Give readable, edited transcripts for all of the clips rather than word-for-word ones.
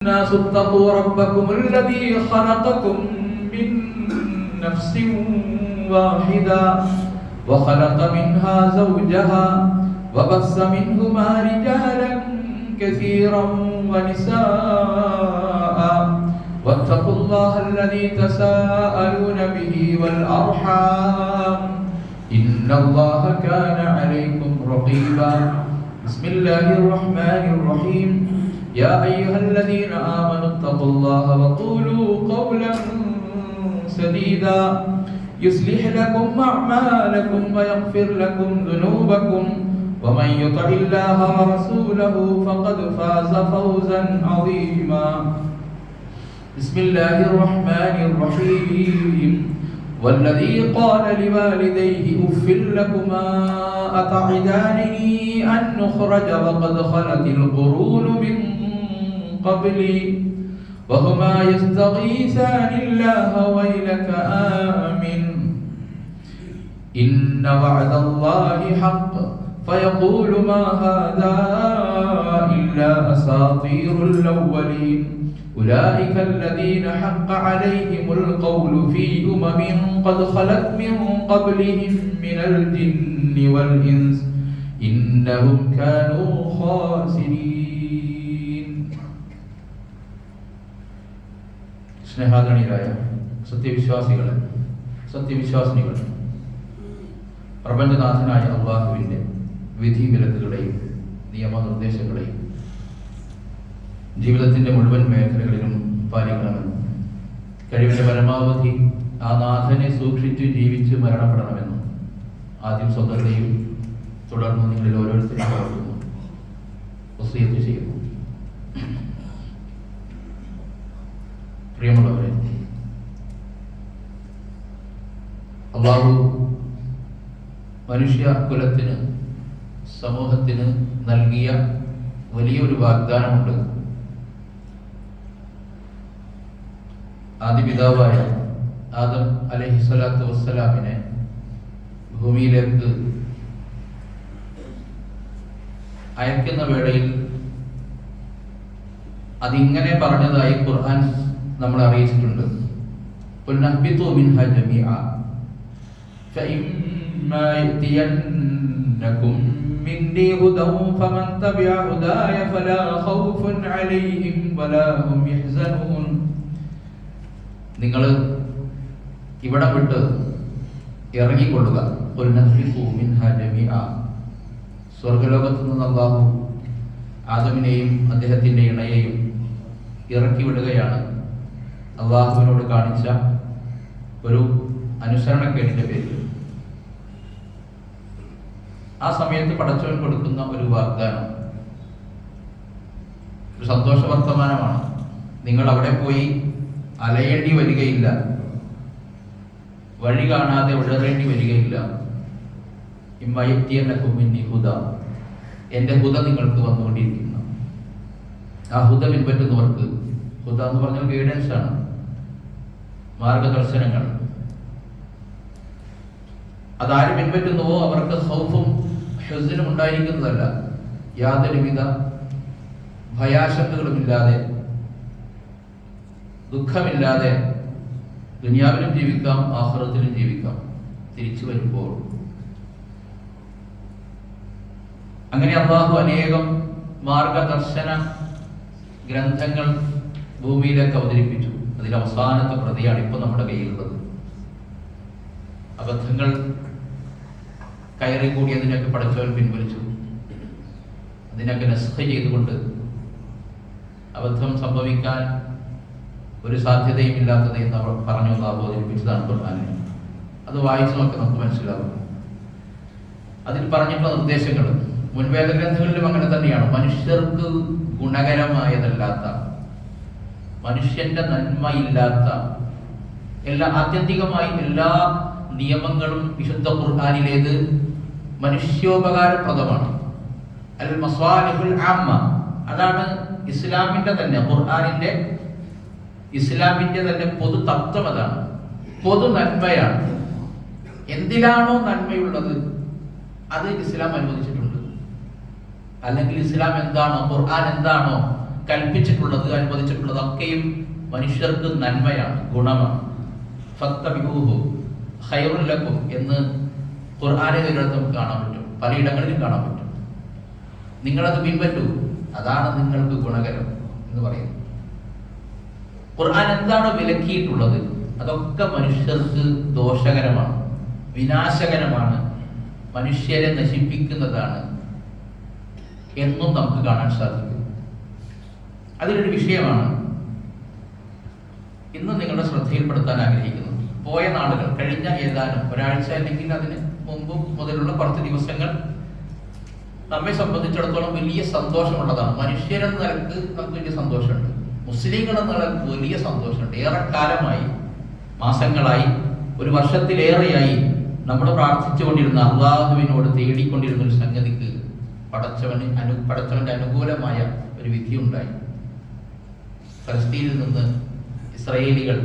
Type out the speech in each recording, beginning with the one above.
الناس اتقوا ربكم الذي خلقكم من نفس واحدة وخلق منها زوجها وبث منهما رجالا كثيرا ونساء واتقوا الله الذي تساءلون به والأرحام إن الله كان عليكم رقيبا بسم الله الرحمن الرحيم يا أيها الذين آمنوا اتقوا الله وقولوا قولا سديدا يصلح لكم أعمالكم ويغفر لكم ذنوبكم ومن يطع الله ورسوله فقد فاز فوزا عظيما بسم الله الرحمن الرحيم والذي قال لوالديه أف لكما أتعدانني أن نخرج وقد خلت القرون من قبلي وهما يستغيثان الله ويلك آمن إن وعد الله حق فيقول ما هذا إلا أساطير الأولين أولئك الذين حق عليهم القول في قد خلت من قبلهم من الجن والإنس إنهم كانوا خاسرين. സ്നേഹാദരണീയരായ സത്യവിശ്വാസിനികളെ, പ്രപഞ്ചനാഥനായ അല്ലാഹുവിൻ്റെ വിധി വിലക്കുകളെയും നിയമനിർദ്ദേശങ്ങളെയും ജീവിതത്തിൻ്റെ മുഴുവൻ മേഖലകളിലും പാലിക്കണമെന്നും കഴിവിൻ്റെ പരമാവധി ആ നാഥനെ സൂക്ഷിച്ച് ജീവിച്ച് മരണപ്പെടണമെന്നും ആദ്യം സ്വന്തത്തെയും തുടർന്ന് നിങ്ങളിൽ ഓരോരുത്തരും ഓർക്കുന്നു വസിയത്ത് ചെയ്യുന്നു. പ്രിയമുള്ളവരെ, അല്ലാഹു മനുഷ്യ കുലത്തിന് സമൂഹത്തിന് നൽകിയ വലിയൊരു വാഗ്ദാനമുണ്ട്. ആദിപിതാവായ ആദം അലൈഹിസ്സലാത്തു വസ്സലാമിനെ ഭൂമിയിലേക്ക് അയക്കുന്ന വേളയിൽ അതിങ്ങനെ പറഞ്ഞതായി ഖുർആൻ നമ്മളെ അറിയിച്ചിട്ടുണ്ട്. ഖുൽ നഹ്ബിതു മിൻഹാ ജമീഅ ഫഇമ്മാ യഅതിയന്നകും മിന്നീ ഹുദൻ ഫമൻ തബിഅ ഹുദായ ഫലാ ഖൗഫുൻ അലൈഹിം വലാ ഹും യഹ്സനൂൻ. നിങ്ങൾ ഇവിടെ വിട്ട് ഇറങ്ങിക്കൊള്ളുക. ഖുൽ നഹ്ബിതു മിൻഹാ ജമീഅ. സ്വർഗ്ഗലോകത്തു നിന്ന് അല്ലാഹു ആദമിനെയും അദ്ദേഹത്തിൻ്റെ ഇണയെയും ഇറക്കി വിടുകയാണ്. അല്ലാഹുവിനോട് കാണിച്ച ഒരു അനുസരണക്കേടിൻ്റെ പേരിൽ. ആ സമയത്ത് പടച്ചവൻ കൊടുക്കുന്ന ഒരു വാഗ്ദാനം, ഒരു സന്തോഷ വർത്തമാനമാണ്. നിങ്ങൾ അവിടെ പോയി അലയേണ്ടി വരികയില്ല, വഴി കാണാതെ ഉഴറേണ്ടി വരികയില്ല. എൻ്റെ ഹുദ നിങ്ങൾക്ക് വന്നുകൊണ്ടിരിക്കുന്നു. ആ ഹുദ പിൻപറ്റുന്നവർക്ക്, ഹുദ എന്ന് പറഞ്ഞാൽ ഗൈഡൻസ് ആണ്, മാർഗദർശനങ്ങൾ. അതാര് പിൻപറ്റുന്നുവോ അവർക്ക് ഖൗഫും ഹുസ്നും ഉണ്ടായിരിക്കുന്നതല്ല. യാതൊരുവിധ ഭയാശങ്കകളുമില്ലാതെ, ദുഃഖമില്ലാതെ ദുനിയാവിലും ജീവിക്കാം, ആഖിറത്തിലും ജീവിക്കാം തിരിച്ചു വരുമ്പോൾ. അങ്ങനെ അല്ലാഹു അനേകം മാർഗദർശന ഗ്രന്ഥങ്ങൾ ഭൂമിയിലേക്ക് അവതരിപ്പിച്ചു. അതിൽ അവസാനത്തെ പ്രതിയാണ് ഇപ്പോൾ നമ്മുടെ കയ്യിലുള്ളത്. അബദ്ധങ്ങൾ കയറി കൂടിയതിനൊക്കെ പടച്ചവൻ പിൻവലിച്ചു. അതിനൊക്കെ നസ്ഖ് ചെയ്തുകൊണ്ട് അബദ്ധം സംഭവിക്കാൻ ഒരു സാധ്യതയും ഇല്ലാത്തത് എന്ന് അവർ പറഞ്ഞു അവതരിപ്പിച്ചതാണ് ഖുർആനിനെ. അത് വായിച്ചു നോക്കി നമുക്ക് മനസ്സിലാവും. അതിൽ പറഞ്ഞിട്ടുള്ള നിർദ്ദേശങ്ങൾ മുൻവേദ ഗ്രന്ഥങ്ങളിലും അങ്ങനെ തന്നെയാണ്. മനുഷ്യർക്ക് ഗുണകരമായതല്ലാത്ത, മനുഷ്യന്റെ നന്മയില്ലാത്ത ആത്യന്തികമായി എല്ലാ നിയമങ്ങളും വിശുദ്ധ ഖുർആനിലേത് മനുഷ്യോപകാരപ്രദമാണ്. അൽ മസ്വാലിഹുൽ ആമ്മ, അതാണ് ഇസ്ലാമിന്റെ തന്നെ, ഖുർആനിന്റെ ഇസ്ലാമിന്റെ തന്നെ പൊതു തത്വം. അതാണ് പൊതു നന്മയാണ്. എന്തിലാണോ നന്മയുള്ളത് അത് ഇസ്ലാം അനുവദിച്ചിട്ടുണ്ട്. അല്ലെങ്കിൽ ഇസ്ലാം എന്താണോ, ഖുർആൻ എന്താണോ കൽപ്പിച്ചിട്ടുള്ളത്, അനുവദിച്ചിട്ടുള്ളത് ഒക്കെയും മനുഷ്യർക്ക് നന്മയാണ്, ഗുണമാണ്. ഫത്തബിഊഹു ഖൈറുൽ ലക്കും എന്ന് ഖുർആനിൽ നമുക്ക് കാണാൻ പറ്റും, പലയിടങ്ങളിലും കാണാൻ പറ്റും. നിങ്ങളത് പിൻപറ്റൂ, അതാണ് നിങ്ങൾക്ക് ഗുണകരം എന്ന് പറയുന്നു. ഖുർആൻ എന്താണ് വിലക്കിയിട്ടുള്ളത് അതൊക്കെ മനുഷ്യർക്ക് ദോഷകരമാണ്, വിനാശകരമാണ്, മനുഷ്യരെ നശിപ്പിക്കുന്നതാണ് എന്നും നമുക്ക് കാണാൻ സാധിക്കും. അതിലൊരു വിഷയമാണ് ഇന്ന് നിങ്ങളുടെ ശ്രദ്ധയിൽപ്പെടുത്താൻ ആഗ്രഹിക്കുന്നത്. പോയ നാളുകൾ, കഴിഞ്ഞ ഏതാനും ഒരാഴ്ച അല്ലെങ്കിൽ അതിന് മുമ്പ് മുതലുള്ള കുറച്ച് ദിവസങ്ങൾ നമ്മെ സംബന്ധിച്ചിടത്തോളം വലിയ സന്തോഷമുള്ളതാണ്. മനുഷ്യരെന്ന നിലക്ക് നമുക്ക് വലിയ സന്തോഷമുണ്ട്, മുസ്ലിങ്ങൾ എന്ന നിലക്ക് വലിയ സന്തോഷമുണ്ട്. ഏറെക്കാലമായി, മാസങ്ങളായി, ഒരു വർഷത്തിലേറെയായി നമ്മൾ പ്രാർത്ഥിച്ചുകൊണ്ടിരുന്ന, അള്ളാഹുവിനോട് തേടിക്കൊണ്ടിരുന്ന ഒരു സംഗതിക്ക് പടച്ചവന്റെ അനുകൂലമായ ഒരു വിധി ഉണ്ടായി. ഫലസ്തീനിൽ നിന്ന് ഇസ്രായേലികൾ,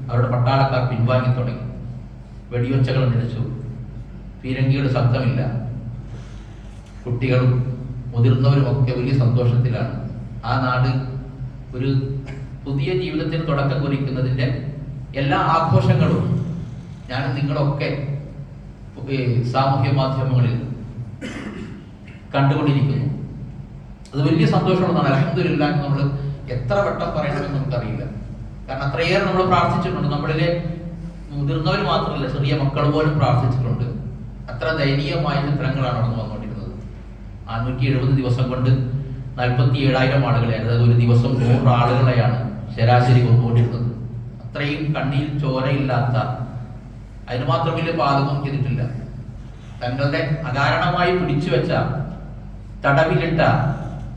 അവരുടെ പട്ടാളക്കാർ പിൻവാങ്ങി തുടങ്ങി. വെടിയൊച്ചകൾ നിലച്ചു, പീരങ്കിയുടെ ശബ്ദമില്ല. കുട്ടികളും മുതിർന്നവരും ഒക്കെ വലിയ സന്തോഷത്തിലാണ്. ആ നാട് ഒരു പുതിയ ജീവിതത്തിന് തുടക്കം കുറിക്കുന്നതിൻ്റെ എല്ലാ ആഘോഷങ്ങളും ഞാനും നിങ്ങളൊക്കെ സാമൂഹ്യ മാധ്യമങ്ങളിൽ കണ്ടുകൊണ്ടിരിക്കുന്നു. അത് വലിയ സന്തോഷമുള്ളതാണ്. അൽഹംദുലില്ലാഹ് നമ്മൾ എത്ര വട്ടം പറയണമെന്ന് നമുക്കറിയില്ല. കാരണം അത്രയേറെ നമ്മൾ പ്രാർത്ഥിച്ചിട്ടുണ്ട്. നമ്മളിലെ മുതിർന്നവർ മാത്രമല്ല, ചെറിയ മക്കൾ പോലും പ്രാർത്ഥിച്ചിട്ടുണ്ട്. അത്ര ദയനീയമായ ചിത്രങ്ങളാണ് നടന്നു വന്നുകൊണ്ടിരുന്നത്. 570 ദിവസം കൊണ്ട് 47,000 ആളുകളെ, അതായത് ഒരു ദിവസം 100 ആളുകളെയാണ് ശരാശരി കൊന്നുകൊണ്ടിരുന്നത്. അത്രയും കണ്ണിൽ ചോരയില്ലാത്ത, അതിന് മാത്രം വലിയ പാതകം ചെയ്തിട്ടില്ല. തങ്ങളുടെ അകാരണമായി പിടിച്ചു വെച്ച, തടവിലിട്ട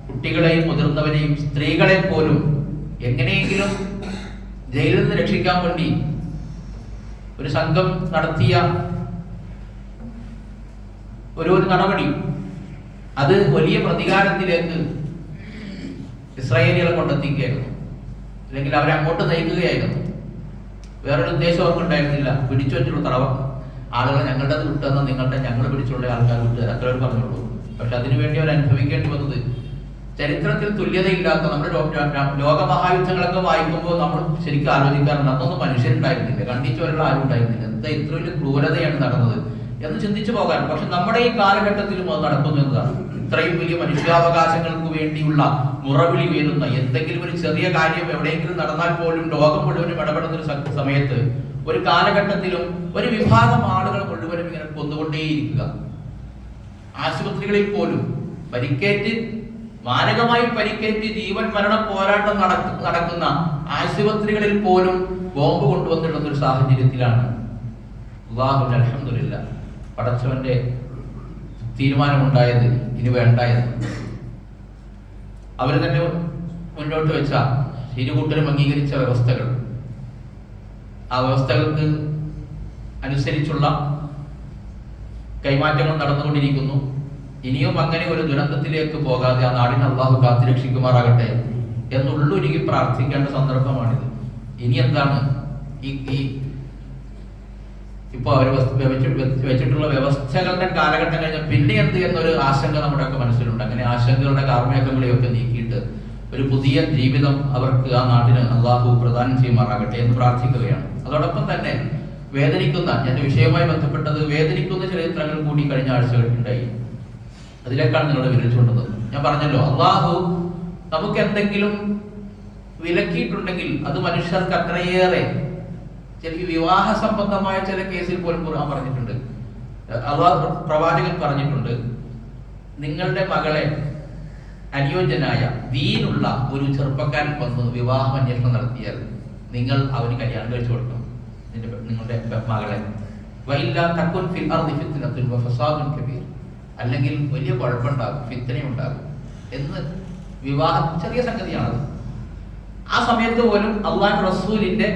കുട്ടികളെയും മുതിർന്നവരെയും സ്ത്രീകളെ പോലും എങ്ങനെയെങ്കിലും ജയിലിൽ നിന്ന് രക്ഷിക്കാൻ വേണ്ടി ഒരു സംഘം നടത്തിയ ഒരു നടപടി, അത് വലിയ പ്രതികാരത്തിലേക്ക് ഇസ്രായേലികളെ കൊണ്ടെത്തിക്കുകയായിരുന്നു. അല്ലെങ്കിൽ അവരെ അങ്ങോട്ട് നയിക്കുകയായിരുന്നു. വേറൊരു ഉദ്ദേശം അവർക്കുണ്ടായിരുന്നില്ല. പിടിച്ചു വെച്ചുള്ള ആളുകളെ ഞങ്ങളുടെ വിട്ടുതന്ന ഞങ്ങൾ പിടിച്ചുള്ള ആൾക്കാർ വിട്ടുതരാം, അത്ര അവർ പറഞ്ഞുള്ളൂ. പക്ഷെ അതിനുവേണ്ടി അവർ അനുഭവിക്കേണ്ടി വന്നത് ചരിത്രത്തിൽ തുല്യതയില്ലാത്ത, നമ്മുടെ ലോകമഹായുദ്ധങ്ങളൊക്കെ വായിക്കുമ്പോൾ നമ്മൾ ശരിക്കും ആലോചിക്കാറുണ്ട്, അന്നൊന്നും മനുഷ്യരുണ്ടായിരുന്നില്ല, കണ്ടിച്ചവരുള്ള ആരും ഉണ്ടായിരുന്നില്ല, എന്താ ഇത്ര വലിയ ക്രൂരതയാണ് നടന്നത് എന്ന് ചിന്തിച്ചു പോകാറുണ്ട്. പക്ഷെ നമ്മുടെ ഈ കാലഘട്ടത്തിലും അത് നടക്കുന്നു എന്നതാണ്. ഇത്രയും വലിയ മനുഷ്യാവകാശങ്ങൾക്ക് വേണ്ടിയുള്ള മുറവിളി ഉയരുന്ന, എന്തെങ്കിലും ഒരു ചെറിയ കാര്യം എവിടെയെങ്കിലും നടന്നാൽ പോലും ലോകം മുഴുവനും ഇടപെടുന്ന ഒരു സമയത്ത്, ഒരു കാലഘട്ടത്തിലും ഒരു വിഭാഗം ആളുകൾ മുഴുവനും ഇങ്ങനെ കൊന്നുകൊണ്ടേയിരിക്കുക. ആശുപത്രികളിൽ പോലും മാരകമായി പരിക്കേറ്റ് ജീവൻ മരണ പോരാട്ടം നടക്കുന്ന ആശുപത്രികളിൽ പോലും ബോംബ് കൊണ്ടുവന്നിടുന്ന ഒരു സാഹചര്യത്തിലാണ് അല്ലാഹുവിൽ അൽഹംദുലില്ലാഹ് പടച്ചവന്റെ തീരുമാനമുണ്ടായത്, ഇനി വേണ്ടായത്. അവർ തന്നെ മുന്നോട്ട് വെച്ച, ഇരുകൂട്ടരും അംഗീകരിച്ച വ്യവസ്ഥകൾ, ആ വ്യവസ്ഥകൾക്ക് അനുസരിച്ചുള്ള കൈമാറ്റങ്ങൾ നടന്നുകൊണ്ടിരിക്കുന്നു. ഇനിയും അങ്ങനെ ഒരു ദുരന്തത്തിലേക്ക് പോകാതെ ആ നാടിനെ അള്ളാഹു കാത്തുരക്ഷിക്കുമാറാകട്ടെ എന്നുള്ളൊരുക്കി പ്രാർത്ഥിക്കേണ്ട സന്ദർഭമാണിത്. ഇനി എന്താണ് ഇപ്പൊ അവർ വെച്ചിട്ടുള്ള വ്യവസ്ഥകളുടെ കാലഘട്ടം കഴിഞ്ഞാൽ പിന്നെ എന്ത് എന്നൊരു ആശങ്ക നമ്മുടെയൊക്കെ മനസ്സിലുണ്ട്. അങ്ങനെ ആശങ്കകളുടെ കാർമേഘങ്ങളെയൊക്കെ നീക്കിയിട്ട് ഒരു പുതിയ ജീവിതം അവർക്ക്, ആ നാട്ടിന് അള്ളാഹു പ്രദാനം ചെയ്യുമാറാകട്ടെ എന്ന് പ്രാർത്ഥിക്കുകയാണ്. അതോടൊപ്പം തന്നെ വേദനിക്കുന്ന, എന്റെ വിഷയവുമായി ബന്ധപ്പെട്ടത് വേദനിക്കുന്ന ചില ചിത്രങ്ങൾ കൂടി കഴിഞ്ഞ ആഴ്ചകളിലുണ്ടായി. അതിലേക്കാണ് നിങ്ങളുടെ വിരൽ ചൂണ്ടുന്നത്. ഞാൻ പറഞ്ഞല്ലോ, അള്ളാഹു നമുക്ക് എന്തെങ്കിലും വിലക്കിയിട്ടുണ്ടെങ്കിൽ അത് മനുഷ്യർക്ക് അത്രയേറെ, ചില വിവാഹ സംബന്ധമായ ചില കേസിൽ പോലും ഖുർആൻ പറഞ്ഞിട്ടുണ്ട്, അള്ളാഹു പ്രവാചകൻ പറഞ്ഞിട്ടുണ്ട്, നിങ്ങളുടെ മകളെ അനുയോജ്യനായ ദീനുള്ള ഒരു ചെറുപ്പക്കാരൻ വന്ന് വിവാഹ അന്വേഷണം നടത്തിയാൽ നിങ്ങൾ അവന് കല്യാണം കഴിച്ചു കൊടുക്കണം നിങ്ങളുടെ മകളെ. വഇല്ലാ തകുൻ ഫിൽ അർദി ഫിത്നത്തുൻ വഫസാദുൻ കബീർ, അല്ലെങ്കിൽ വലിയ കുഴപ്പമുണ്ടാകും, ഫിത്നയുണ്ടാകും എന്ന്. വിവാഹം ചെറിയ സംഗതിയാണത്. ആ സമയത്ത് പോലും അള്ളാഹു റസൂലിന്റെ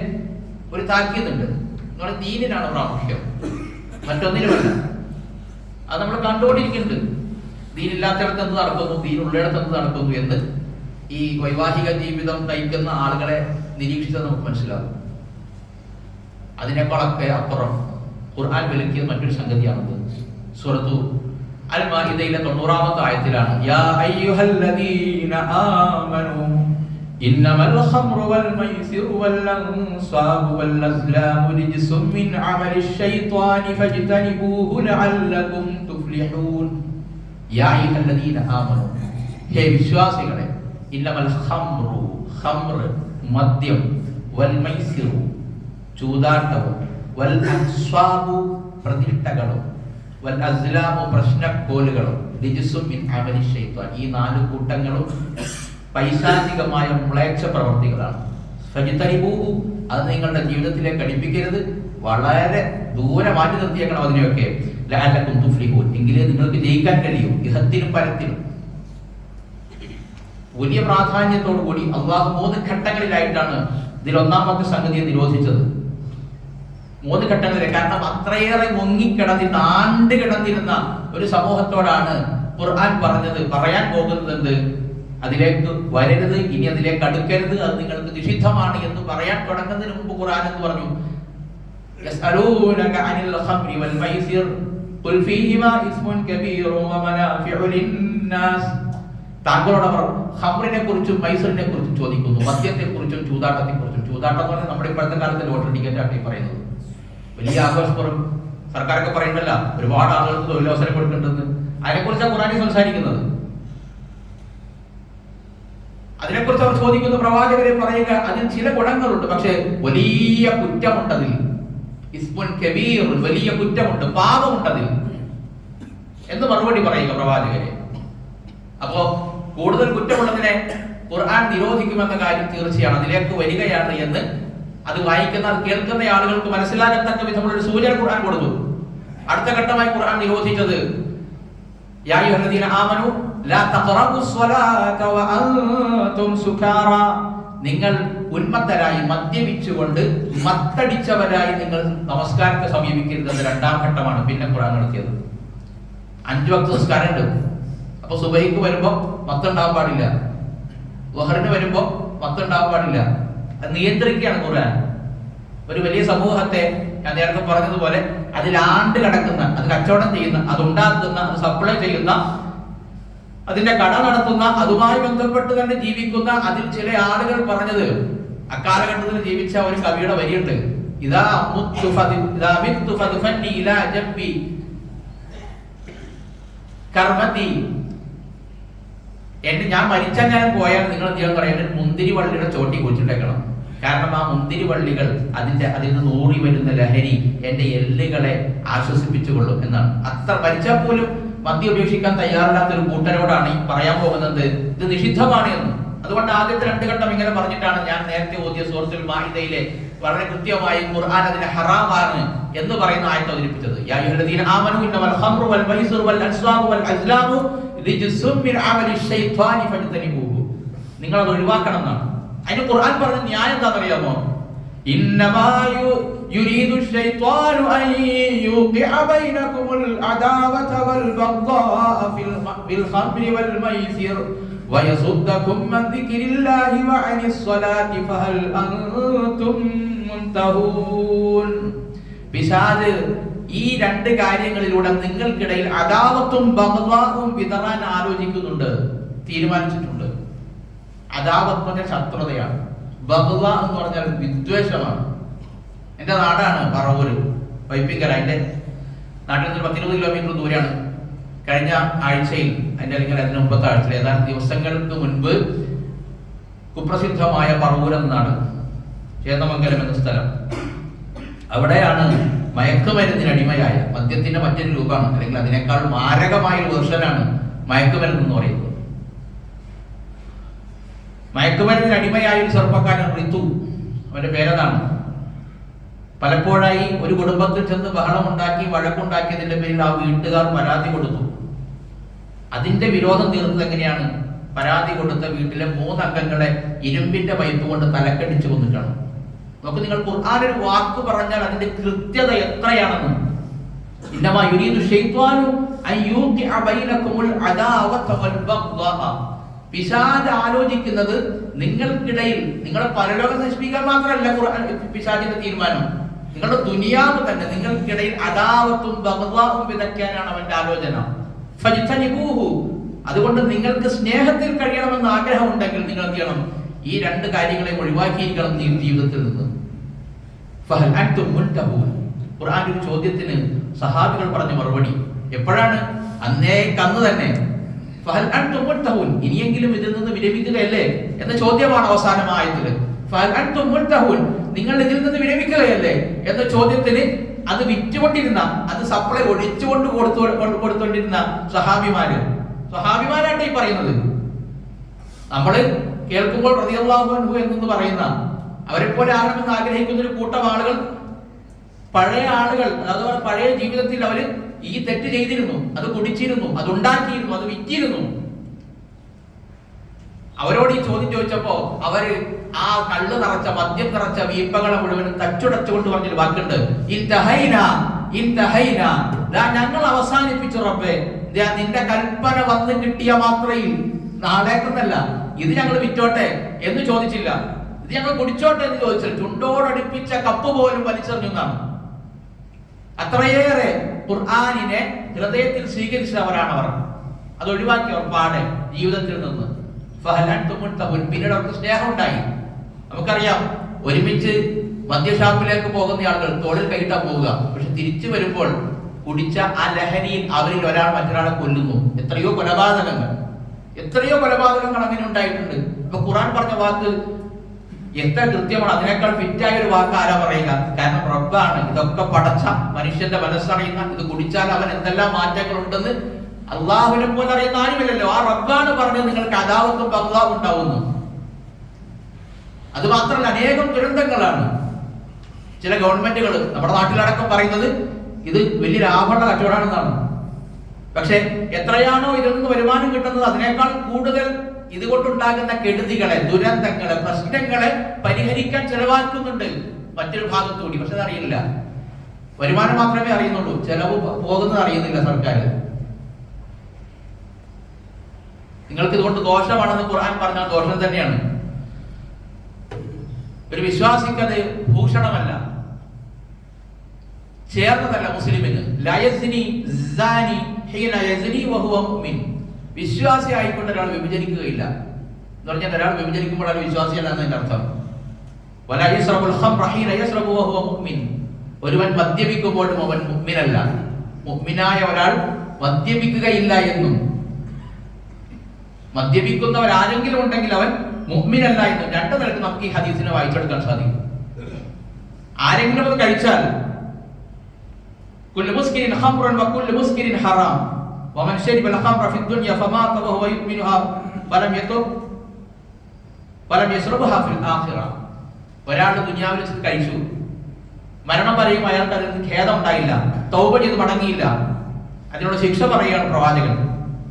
ഒരു താക്കീതുണ്ട്, നിങ്ങളുടെ ദീനിനാണ് പ്രാമുഖ്യം, മറ്റൊന്നിനുമല്ല. അത് നമ്മൾ കണ്ടുകൊണ്ടിരിക്കുന്നുണ്ട്. ദീനില്ലാത്തയിടത്ത് എന്ത് നടക്കുന്നു, ദീനുള്ളിടത്ത് എന്ത് നടക്കുന്നു എന്ന് ഈ വൈവാഹിക ജീവിതം നയിക്കുന്ന ആളുകളെ നിരീക്ഷിച്ചാൽ നമുക്ക് മനസ്സിലാകും. അതിനേക്കാളൊക്കെ അപ്പുറം ഖുർആൻ വിലക്കിയ മറ്റൊരു സംഗതിയാണത്. സൂറത്തു അൽ-മാഇദയിലെ 90-ാമത്തെ ആയത്തിലാണ്, യാ അയ്യുഹല്ലദീന ആമനൂ ഇന്നമൽ ഖംറു വൽ മൈസിറു വൽ അൻസാബു വൽ അസ്ലാമു റിജ്സും മിൻ അമലി ശൈത്വാനി ഫജ്തനിബൂഹു ലഅല്ലകും തുഫ്ലിഹൂൻ. യാ അയ്യുഹല്ലദീന ആമനൂ, ഹേ വിശ്വാസികളെ, ഇന്നമൽ ഖംറു, ഖംർ മദ്യം, വൽ മൈസിറു ചൂതാട്ടവും, വൽ അൻസാബു പ്രതിഷ്ഠകളും, വൽ അസ്ലാമു പ്രശ്നക്കോലുകളും, റിജ്സും മിൻ അമലി ശൈത്വാൻ ഈ 4 കൂട്ടങ്ങളും പൈശാചികമായ മ്ലേച്ഛ പ്രവർത്തികളാണ്. ഫജ്തനിബൂഹു അത് നിങ്ങളുടെ ജീവിതത്തിലേക്ക് അടുപ്പിക്കരുത്, വളരെ ദൂരെ മാറ്റി നിർത്തിയേക്കണം അതിനെയൊക്കെ. ലഅല്ലകും തുഫ്ലിഹൂൻ എങ്കിലേ നിങ്ങൾക്ക് ജയിക്കാൻ കഴിയൂ ഇഹത്തിനും പരത്തിനും. വലിയ പ്രാധാന്യത്തോടു കൂടി അള്ളാഹു 3 ഘട്ടങ്ങളിലായിട്ടാണ് ഇതിൽ ഒന്നാമത്തെ സംഗതിയെ നിരോധിച്ചത്. 3 ഘട്ടങ്ങളിലെ, കാരണം അത്രയേറെ മുങ്ങിക്കിടന്നിരുന്ന ആണ്ട് കിടന്നിരുന്ന ഒരു സമൂഹത്തോടാണ് ഖുർആൻ പറഞ്ഞത്, പറയാൻ പോകുന്നത് എന്ത്, അതിലേക്ക് വരരുത്, ഇനി അതിലേക്ക് അടുക്കരുത്, അത് നിങ്ങൾക്ക് നിഷിദ്ധമാണ് എന്ന് പറയാൻ തുടങ്ങുന്നതിന് മുമ്പ് ഖുർആൻ എന്ന് പറഞ്ഞു, യസ്അലൂനക അനിൽ ഖംറി വൽ മൈസിർ ഖുൽ ഫീഹിമാ ഇസ്മുൻ കബീറുൻ വമനാഫിഉ ലിന്നാസ്. താങ്കളോട് അവർ ഖംറിനെ കുറിച്ചും മൈസറിനെ കുറിച്ചും ചോദിക്കുന്നു, മദ്യത്തെ കുറിച്ചും ചൂതാട്ടത്തെ കുറിച്ചും. ചൂതാട്ടം എന്ന് പറഞ്ഞാൽ നമ്മുടെ ഇപ്പോഴത്തെ കാലത്ത് ലോട്ടറി ടിക്കറ്റ് ആക്കി പറയുന്നത്, വലിയ ആഘോഷപ്പുറം സർക്കാരൊക്കെ പറയുന്നല്ല, ഒരുപാട് ആളുകൾക്ക് തൊഴിലവസരം കൊടുക്കുന്നുണ്ടെന്ന്. അതിനെക്കുറിച്ചാണ് ഖുർആനിൽ സംസാരിക്കുന്നത്. അതിനെക്കുറിച്ച് അവർ ചോദിക്കുന്ന പ്രവാചകരെ പറയുക, അതിൽ ചില ഗുണങ്ങളുണ്ട്, പക്ഷെ വലിയ കുറ്റമുണ്ടതിൽ. ഇസ്മുൻ കബീർ, വലിയ കുറ്റമുണ്ട്, പാപമുണ്ടതിൽ എന്ന് മറുപടി പറയുക പ്രവാചകരെ. അപ്പോ കൂടുതൽ കുറ്റമുള്ളതിനെ ഖുർആൻ നിരോധിക്കുമെന്ന കാര്യം തീർച്ചയാണ്, അതിലേക്ക് വരികയാണ് എന്ന് അത് വായിക്കുന്ന, അത് കേൾക്കുന്ന ആളുകൾക്ക് മനസ്സിലാകത്തക്ക വിധമുള്ള ഒരു സൂചന ഖുർആൻ കൊടുത്തു. അടുത്ത ഘട്ടമായി ഖുർആൻ നിരോധിച്ചത്, യാ അയ്യുഹല്ലദീന ആമനൂ ലാ തഖറബുസ് സ്വലാത വഅൻതും സുകാറ, നിങ്ങൾ ഉന്മത്തരായി മദ്യപിച്ചുകൊണ്ട് മത്തടിച്ചവരായി നിങ്ങൾ നമസ്കാരത്തെ സമീപിക്കരുത് എന്ന 2ാം ഘട്ടമാണ് പിന്നെ ഖുർആൻ നടത്തിയത്. 5 വക്ത് നിസ്കാരം ഉണ്ട്. അപ്പൊ സുബഹിക്ക് വരുമ്പോ മത്തുണ്ടാവാൻ പാടില്ല, ളുഹറിന് വരുമ്പോ മത്തുണ്ടാവാൻ പാടില്ല. അത് നിയന്ത്രിക്കുകയാണ് ഖുർആൻ. ഒരു വലിയ സമൂഹത്തെ ഞാൻ നേരത്തെ പറഞ്ഞതുപോലെ അതിലാണ്ട് കിടക്കുന്ന, അത് കച്ചവടം ചെയ്യുന്ന, അത് ഉണ്ടാക്കുന്ന, അത് സപ്ലൈ ചെയ്യുന്ന, അതിന്റെ കട നടത്തുന്ന, അതുമായി ബന്ധപ്പെട്ട് തന്നെ ജീവിക്കുന്ന അതിൽ ചില ആളുകൾ പറഞ്ഞത്, അക്കാലഘട്ടത്തിൽ ജീവിച്ച ഒരു കവിയുടെ വരിയുണ്ട്, ഇദാ മുത്തു ഫദ്ഫന്നി ഇലാ ജബ്ബി കർമതി. ഞാൻ മരിച്ചാൽ ഞാൻ പോയാൽ നിങ്ങൾ എന്ത് ചെയ്യാൻ പറയാൻ, മുന്തിരി വള്ളിയുടെ ചോട്ടി കുഴിച്ചിട്ടേക്കണം. കാരണം ആ മുന്തിരി വള്ളികൾ അതിൽ നിന്ന് ഊറി വരുന്ന ലഹരി എന്റെ എല്ലുകളെ ആശ്വസിപ്പിച്ചുകൊള്ളും എന്നാണ്. അത്ര മരിച്ചാൽ പോലും മദ്യം ഉപേക്ഷിക്കാൻ തയ്യാറില്ലാത്ത ഒരു കൂട്ടരോടാണ് ഈ പറയാൻ പോകുന്നത് ഇത് നിഷിദ്ധമാണ് എന്ന്. അതുകൊണ്ട് ആദ്യത്തെ 2 ഘട്ടം ഇങ്ങനെ പറഞ്ഞിട്ടാണ് ഞാൻ നേരത്തെ ഓതിയ സൂറത്തുൽ മാഇദയിലെ വളരെ കൃത്യമായി ഖുർആൻ അതിനെ ഹറാമാണ് എന്ന് പറയുന്ന ആയത്ത് അവതരിപ്പിച്ചത്. യാ അയ്യുഹല്ലദീന ആമനൂ ഇന്നമൽ ഖംറു വൽ മൈസിറു വൽ അൻസാബു വൽ അസ്ലാമു റിജ്സും മിൻ അമലി ശൈത്വാനി ഫജ്തനിബൂഹു, നിങ്ങൾ അത് ഒഴിവാക്കണം എന്നാണ്. അതിന് ഖുർആൻ പറഞ്ഞ ന്യായം എന്താണെന്നറിയാമോ? ഇന്നമാ യുരീദു ശൈത്വാനു അൻ യുഖിഅ ബൈനകുമുൽ അദാവത വൽ ബഗ്ദാഅ ഫിൽ ഖംറി വൽ മൈസിർ വയസുദ്ദകും അൻ ദിക്രില്ലാഹി വഅനിസ് സ്വലാത്തി ഫഹൽ അൻതും മുൻതഹൂൻ. പിശാച് ഈ 2 കാര്യങ്ങളിലൂടെ നിങ്ങൾക്കിടയിൽ അദാവത്തും ബഗ്ദാഉം വിതറാൻ ആലോചിക്കുന്നുണ്ട്, തീരുമാനിച്ചിട്ടുണ്ട്. അദാവത്ത് ശത്രുതയാണ്, ബഗ്ദ എന്ന് പറഞ്ഞാൽ വിദ്വേഷമാണ്. എന്റെ നാടാണ് പറവൂര്, വൈപ്പിക്കര. എന്റെ നാട്ടിൽ നിന്ന് 10-20 കിലോമീറ്റർ ദൂരെയാണ്. കഴിഞ്ഞ ആഴ്ചയിൽ, അല്ലെങ്കിൽ അതിന് മുമ്പത്തെ ആഴ്ചയിൽ, ഏതാനും ദിവസങ്ങൾക്ക് മുൻപ് കുപ്രസിദ്ധമായ പറവൂർ എന്നാണ്, ചേന്ദമംഗലം എന്ന സ്ഥലം. അവിടെയാണ് മയക്കുമരുന്നിന് അടിമയായ, മദ്യത്തിന്റെ മറ്റൊരു രൂപമാണ്, അല്ലെങ്കിൽ അതിനേക്കാൾ മാരകമായ ഒരു വെർഷനാണ് മയക്കുമരുന്ന് എന്ന് പറയുന്നത്. മയക്കുമരുന്നിന് അടിമയായ ഒരു ചെറുപ്പക്കാരൻ ഋതു, അവന്റെ പേരതാണ്. പലപ്പോഴായി ഒരു കുടുംബത്തിൽ ചെന്ന് ബഹളമുണ്ടാക്കി, വഴക്കുണ്ടാക്കിയതിന്റെ പേരിൽ ആ വീട്ടുകാർ പരാതി കൊടുത്തു. അതിന്റെ വിരോധം തീർത്തത് എങ്ങനെയാണ്? പരാതി കൊടുത്ത വീട്ടിലെ 3 അംഗങ്ങളെ ഇരുമ്പിന്റെ പൈപ്പ് കൊണ്ട് തലക്കടിച്ചു കൊന്നിട്ടാണ്. നോക്ക്, നിങ്ങൾ ഖുർആൻ ഒരു വാക്ക് പറഞ്ഞാൽ അതിന്റെ കൃത്യത എത്രയാണെന്ന്. ഇന്നമാ യുരീദു ശൈത്വാനു അൻ യുഖിഅ ബൈനകുമുൽ അദാവത വൽ ബഗ്ദാഅ. പിശാച് ആലോചിക്കുന്നത് നിങ്ങൾക്കിടയിൽ, നിങ്ങളുടെ പരലോകം നശിപ്പിക്കാൻ മാത്രമല്ല ഖുർആൻ പിശാചിന്റെ തീരുമാനം, നിങ്ങളുടെ ദുനിയാവ് തന്നെ നിങ്ങൾക്കിടയിൽ അദാവത്തും ബഗ്ദാഉം വിതയ്ക്കാനാണ് അവന്റെ ആലോചന. ഫജ്തനിബൂഹു, അതുകൊണ്ട് നിങ്ങൾക്ക് സ്നേഹത്തിൽ കഴിയണമെന്ന് ആഗ്രഹമുണ്ടെങ്കിൽ നിങ്ങൾ എന്ത് ചെയ്യണം? ഈ രണ്ട് കാര്യങ്ങളെ ഒഴിവാക്കിയിരിക്കണം നീ ജീവിതത്തിൽ നിന്ന്. ഫഹൽ അൻതും മുൻതഹൂൻ. ഖുർആൻ ഒരു ചോദ്യത്തിന് സഹാബികൾ പറഞ്ഞ മറുപടി എപ്പോഴാണ്? അന്ന് തന്നെ. ഫഹൽ അൻതും മുൻതഹൂൻ, ഇനിയെങ്കിലും ഇതിൽ നിന്ന് വിരമിക്കുകയല്ലേ എന്ന ചോദ്യമാണ് അവസാനമായതിൽ. ഫഹൽ അൻതും മുൻതഹൂൻ, നിങ്ങൾ ഇതിൽ നിന്ന് വിരമിക്കുകയല്ലേ എന്ന ചോദ്യത്തിന് അത് വിറ്റുകൊണ്ടിരുന്ന, അത് സപ്ലൈ ഒഴിച്ചുകൊണ്ട് കൊടുത്തുകൊണ്ടിരുന്ന സഹാബിമാരാണ് ഈ പറയുന്നത്. നമ്മള് കേൾക്കുമ്പോൾ റളിയല്ലാഹു അൻഹു എന്ന് പറയുന്ന അവരെ പോലെ ആകണമെന്ന് ആഗ്രഹിക്കുന്ന ഒരു കൂട്ടം ആളുകൾ, പഴയ ആളുകൾ, അതുപോലെ പഴയ ജീവിതത്തിൽ അവര് ഈ തെറ്റ് ചെയ്തിരുന്നു, അത് കുടിച്ചിരുന്നു, അത് ഉണ്ടാക്കിയിരുന്നു, അത് വിറ്റിരുന്നു. അവരോട് ഈ ചോദ്യം ചോദിച്ചപ്പോ അവര് ആ കള്ള് നിറച്ച, മദ്യം നിറച്ച വീപ്പകളെ മുഴുവനും തച്ചുടച്ചുകൊണ്ട് പറഞ്ഞൊരു വാക്കുണ്ട്, ഞങ്ങൾ അവസാനിപ്പിച്ചു റബ്ബേ, നിന്റെ കൽപ്പന വന്ന് കിട്ടിയ മാത്രയിൽ, നാളേക്കെന്നല്ല, ഇത് ഞങ്ങൾ വിറ്റോട്ടെ എന്ന് ചോദിച്ചില്ല, ഇത് ഞങ്ങൾ കുടിച്ചോട്ടെ എന്ന് ചോദിച്ചു. ചുണ്ടോടടുപ്പിച്ച കപ്പ് പോലും വലിച്ചെറിഞ്ഞു എന്നാണ്. അത്രയേറെ ഖുർആനിനെ ഹൃദയത്തിൽ സ്വീകരിച്ചവരാണ് അവർ. അത് ഒഴിവാക്കിയവർ പാടെ ജീവിതത്തിൽ നിന്ന്. പിന്നീട് അവർക്ക് സ്നേഹം ഉണ്ടായി. നമുക്കറിയാം, ഒരുമിച്ച് മദ്യഷാപ്പിലേക്ക് പോകുന്ന ആളുകൾ തോളിൽ കൈയിട്ടാ പോവുക, പക്ഷെ തിരിച്ചു വരുമ്പോൾ കുടിച്ച ആ ലഹരിയിൽ അവരിൽ ഒരാൾ മറ്റൊരാളെ കൊല്ലുന്നു. എത്രയോ കൊലപാതകങ്ങൾ അങ്ങനെ ഉണ്ടായിട്ടുണ്ട്. അപ്പൊ ഖുർആൻ പറഞ്ഞ വാക്ക് എത്ര കൃത്യമാണ്. അതിനേക്കാൾ ഫിറ്റായ ഒരു വാക്ക് ആരാ പറയുക? കാരണം റബ്ബാണ് ഇതൊക്കെ പടച്ച മനുഷ്യന്റെ മനസ്സറിയുന്ന, ഇത് കുടിച്ചാൽ അവൻ എന്തെല്ലാം മാറ്റങ്ങൾ ഉണ്ടെന്ന് അള്ളാഹുവിനെ പോലെ അറിയുന്ന ആരുമില്ലല്ലോ. ആ റബ്ബാണ് പറഞ്ഞത് നിങ്ങൾക്ക് അദാവത്തും ബഗ്ദാവും ഉണ്ടാവുന്നു. അത് മാത്രമല്ല, അനേകം ദുരന്തങ്ങളാണ്. ചില ഗവൺമെന്റുകൾ നമ്മുടെ നാട്ടിലടക്കം പറയുന്നത് ഇത് വലിയ ലാഭമുള്ള കച്ചവടമാണെന്നാണ്. പക്ഷെ എത്രയാണോ ഇതിൽ നിന്ന് വരുമാനം കിട്ടുന്നത്, അതിനേക്കാൾ കൂടുതൽ ഇതുകൊണ്ടുണ്ടാകുന്ന കെടുതികളെ, ദുരന്തങ്ങളെ, പ്രശ്നങ്ങളെ പരിഹരിക്കാൻ ചെലവാക്കുന്നുണ്ട് മറ്റൊരു ഭാഗത്തുകൂടി. പക്ഷെ അതറിയില്ല. വരുമാനം മാത്രമേ അറിയുന്നുള്ളൂ, ചെലവ് പോകുന്നത് അറിയുന്നില്ല സർക്കാർ. നിങ്ങൾക്ക് ഇതുകൊണ്ട് ദോഷമാണെന്ന് ഖുർആൻ പറഞ്ഞാൽ ദോഷം തന്നെയാണ്. ഒരു വിശ്വാസിക്കത് ഭൂഷണമല്ല, ചേർന്നതല്ല മുസ്ലിമിന്. വിശ്വാസി ആയിക്കൊണ്ട് ഒരാൾ വിഭജിക്കുകയില്ല എന്ന് പറഞ്ഞാൽ ഒരാൾ വിഭജിക്കുമ്പോൾ അയാൾ വിശ്വാസിയല്ല എന്നതിന്റെ അർത്ഥം. ഒരുവൻ മദ്യപിക്കുമ്പോഴും അവൻ മുഅ്മിനല്ല. മുഅ്മിനായ ഒരാൾ മദ്യപിക്കുകയില്ല എന്നും, മദ്യപിക്കുന്നവരാരെങ്കിലും ഉണ്ടെങ്കിൽ അവൻ മുഅ്മിനല്ല എന്നും രണ്ടു നിലക്ക് നമുക്ക് ഈ ഹദീസിനെ വായിച്ചെടുക്കാൻ സാധിക്കും. ആരെങ്കിലും അത് കഴിച്ചാൽ കുല്ലു മുസ്കിരിൻ ഖംറുൻ വകുല്ലു മുസ്കിരിൻ ഹറാം വമൻ ശരിബൽ ഖംറ ഫി ദുനിയ ഫമാത വഹുവ യുഅ്മിനുഹാ ഫലം യതുബ് ഫലം യശ്റബുഹാ ഫിൽ ആഖിറ. ഒരാൾ ദുനിയാവിൽ വെച്ച് കഴിച്ചു, മരണം വരെയും അയാൾക്ക് അതിൽ ഖേദം ഉണ്ടായില്ല, തൗബ ചെയ്ത് മടങ്ങിയില്ല, അതിനുള്ള ശിക്ഷ പറയുകയാണ് പ്രവാചകൻ.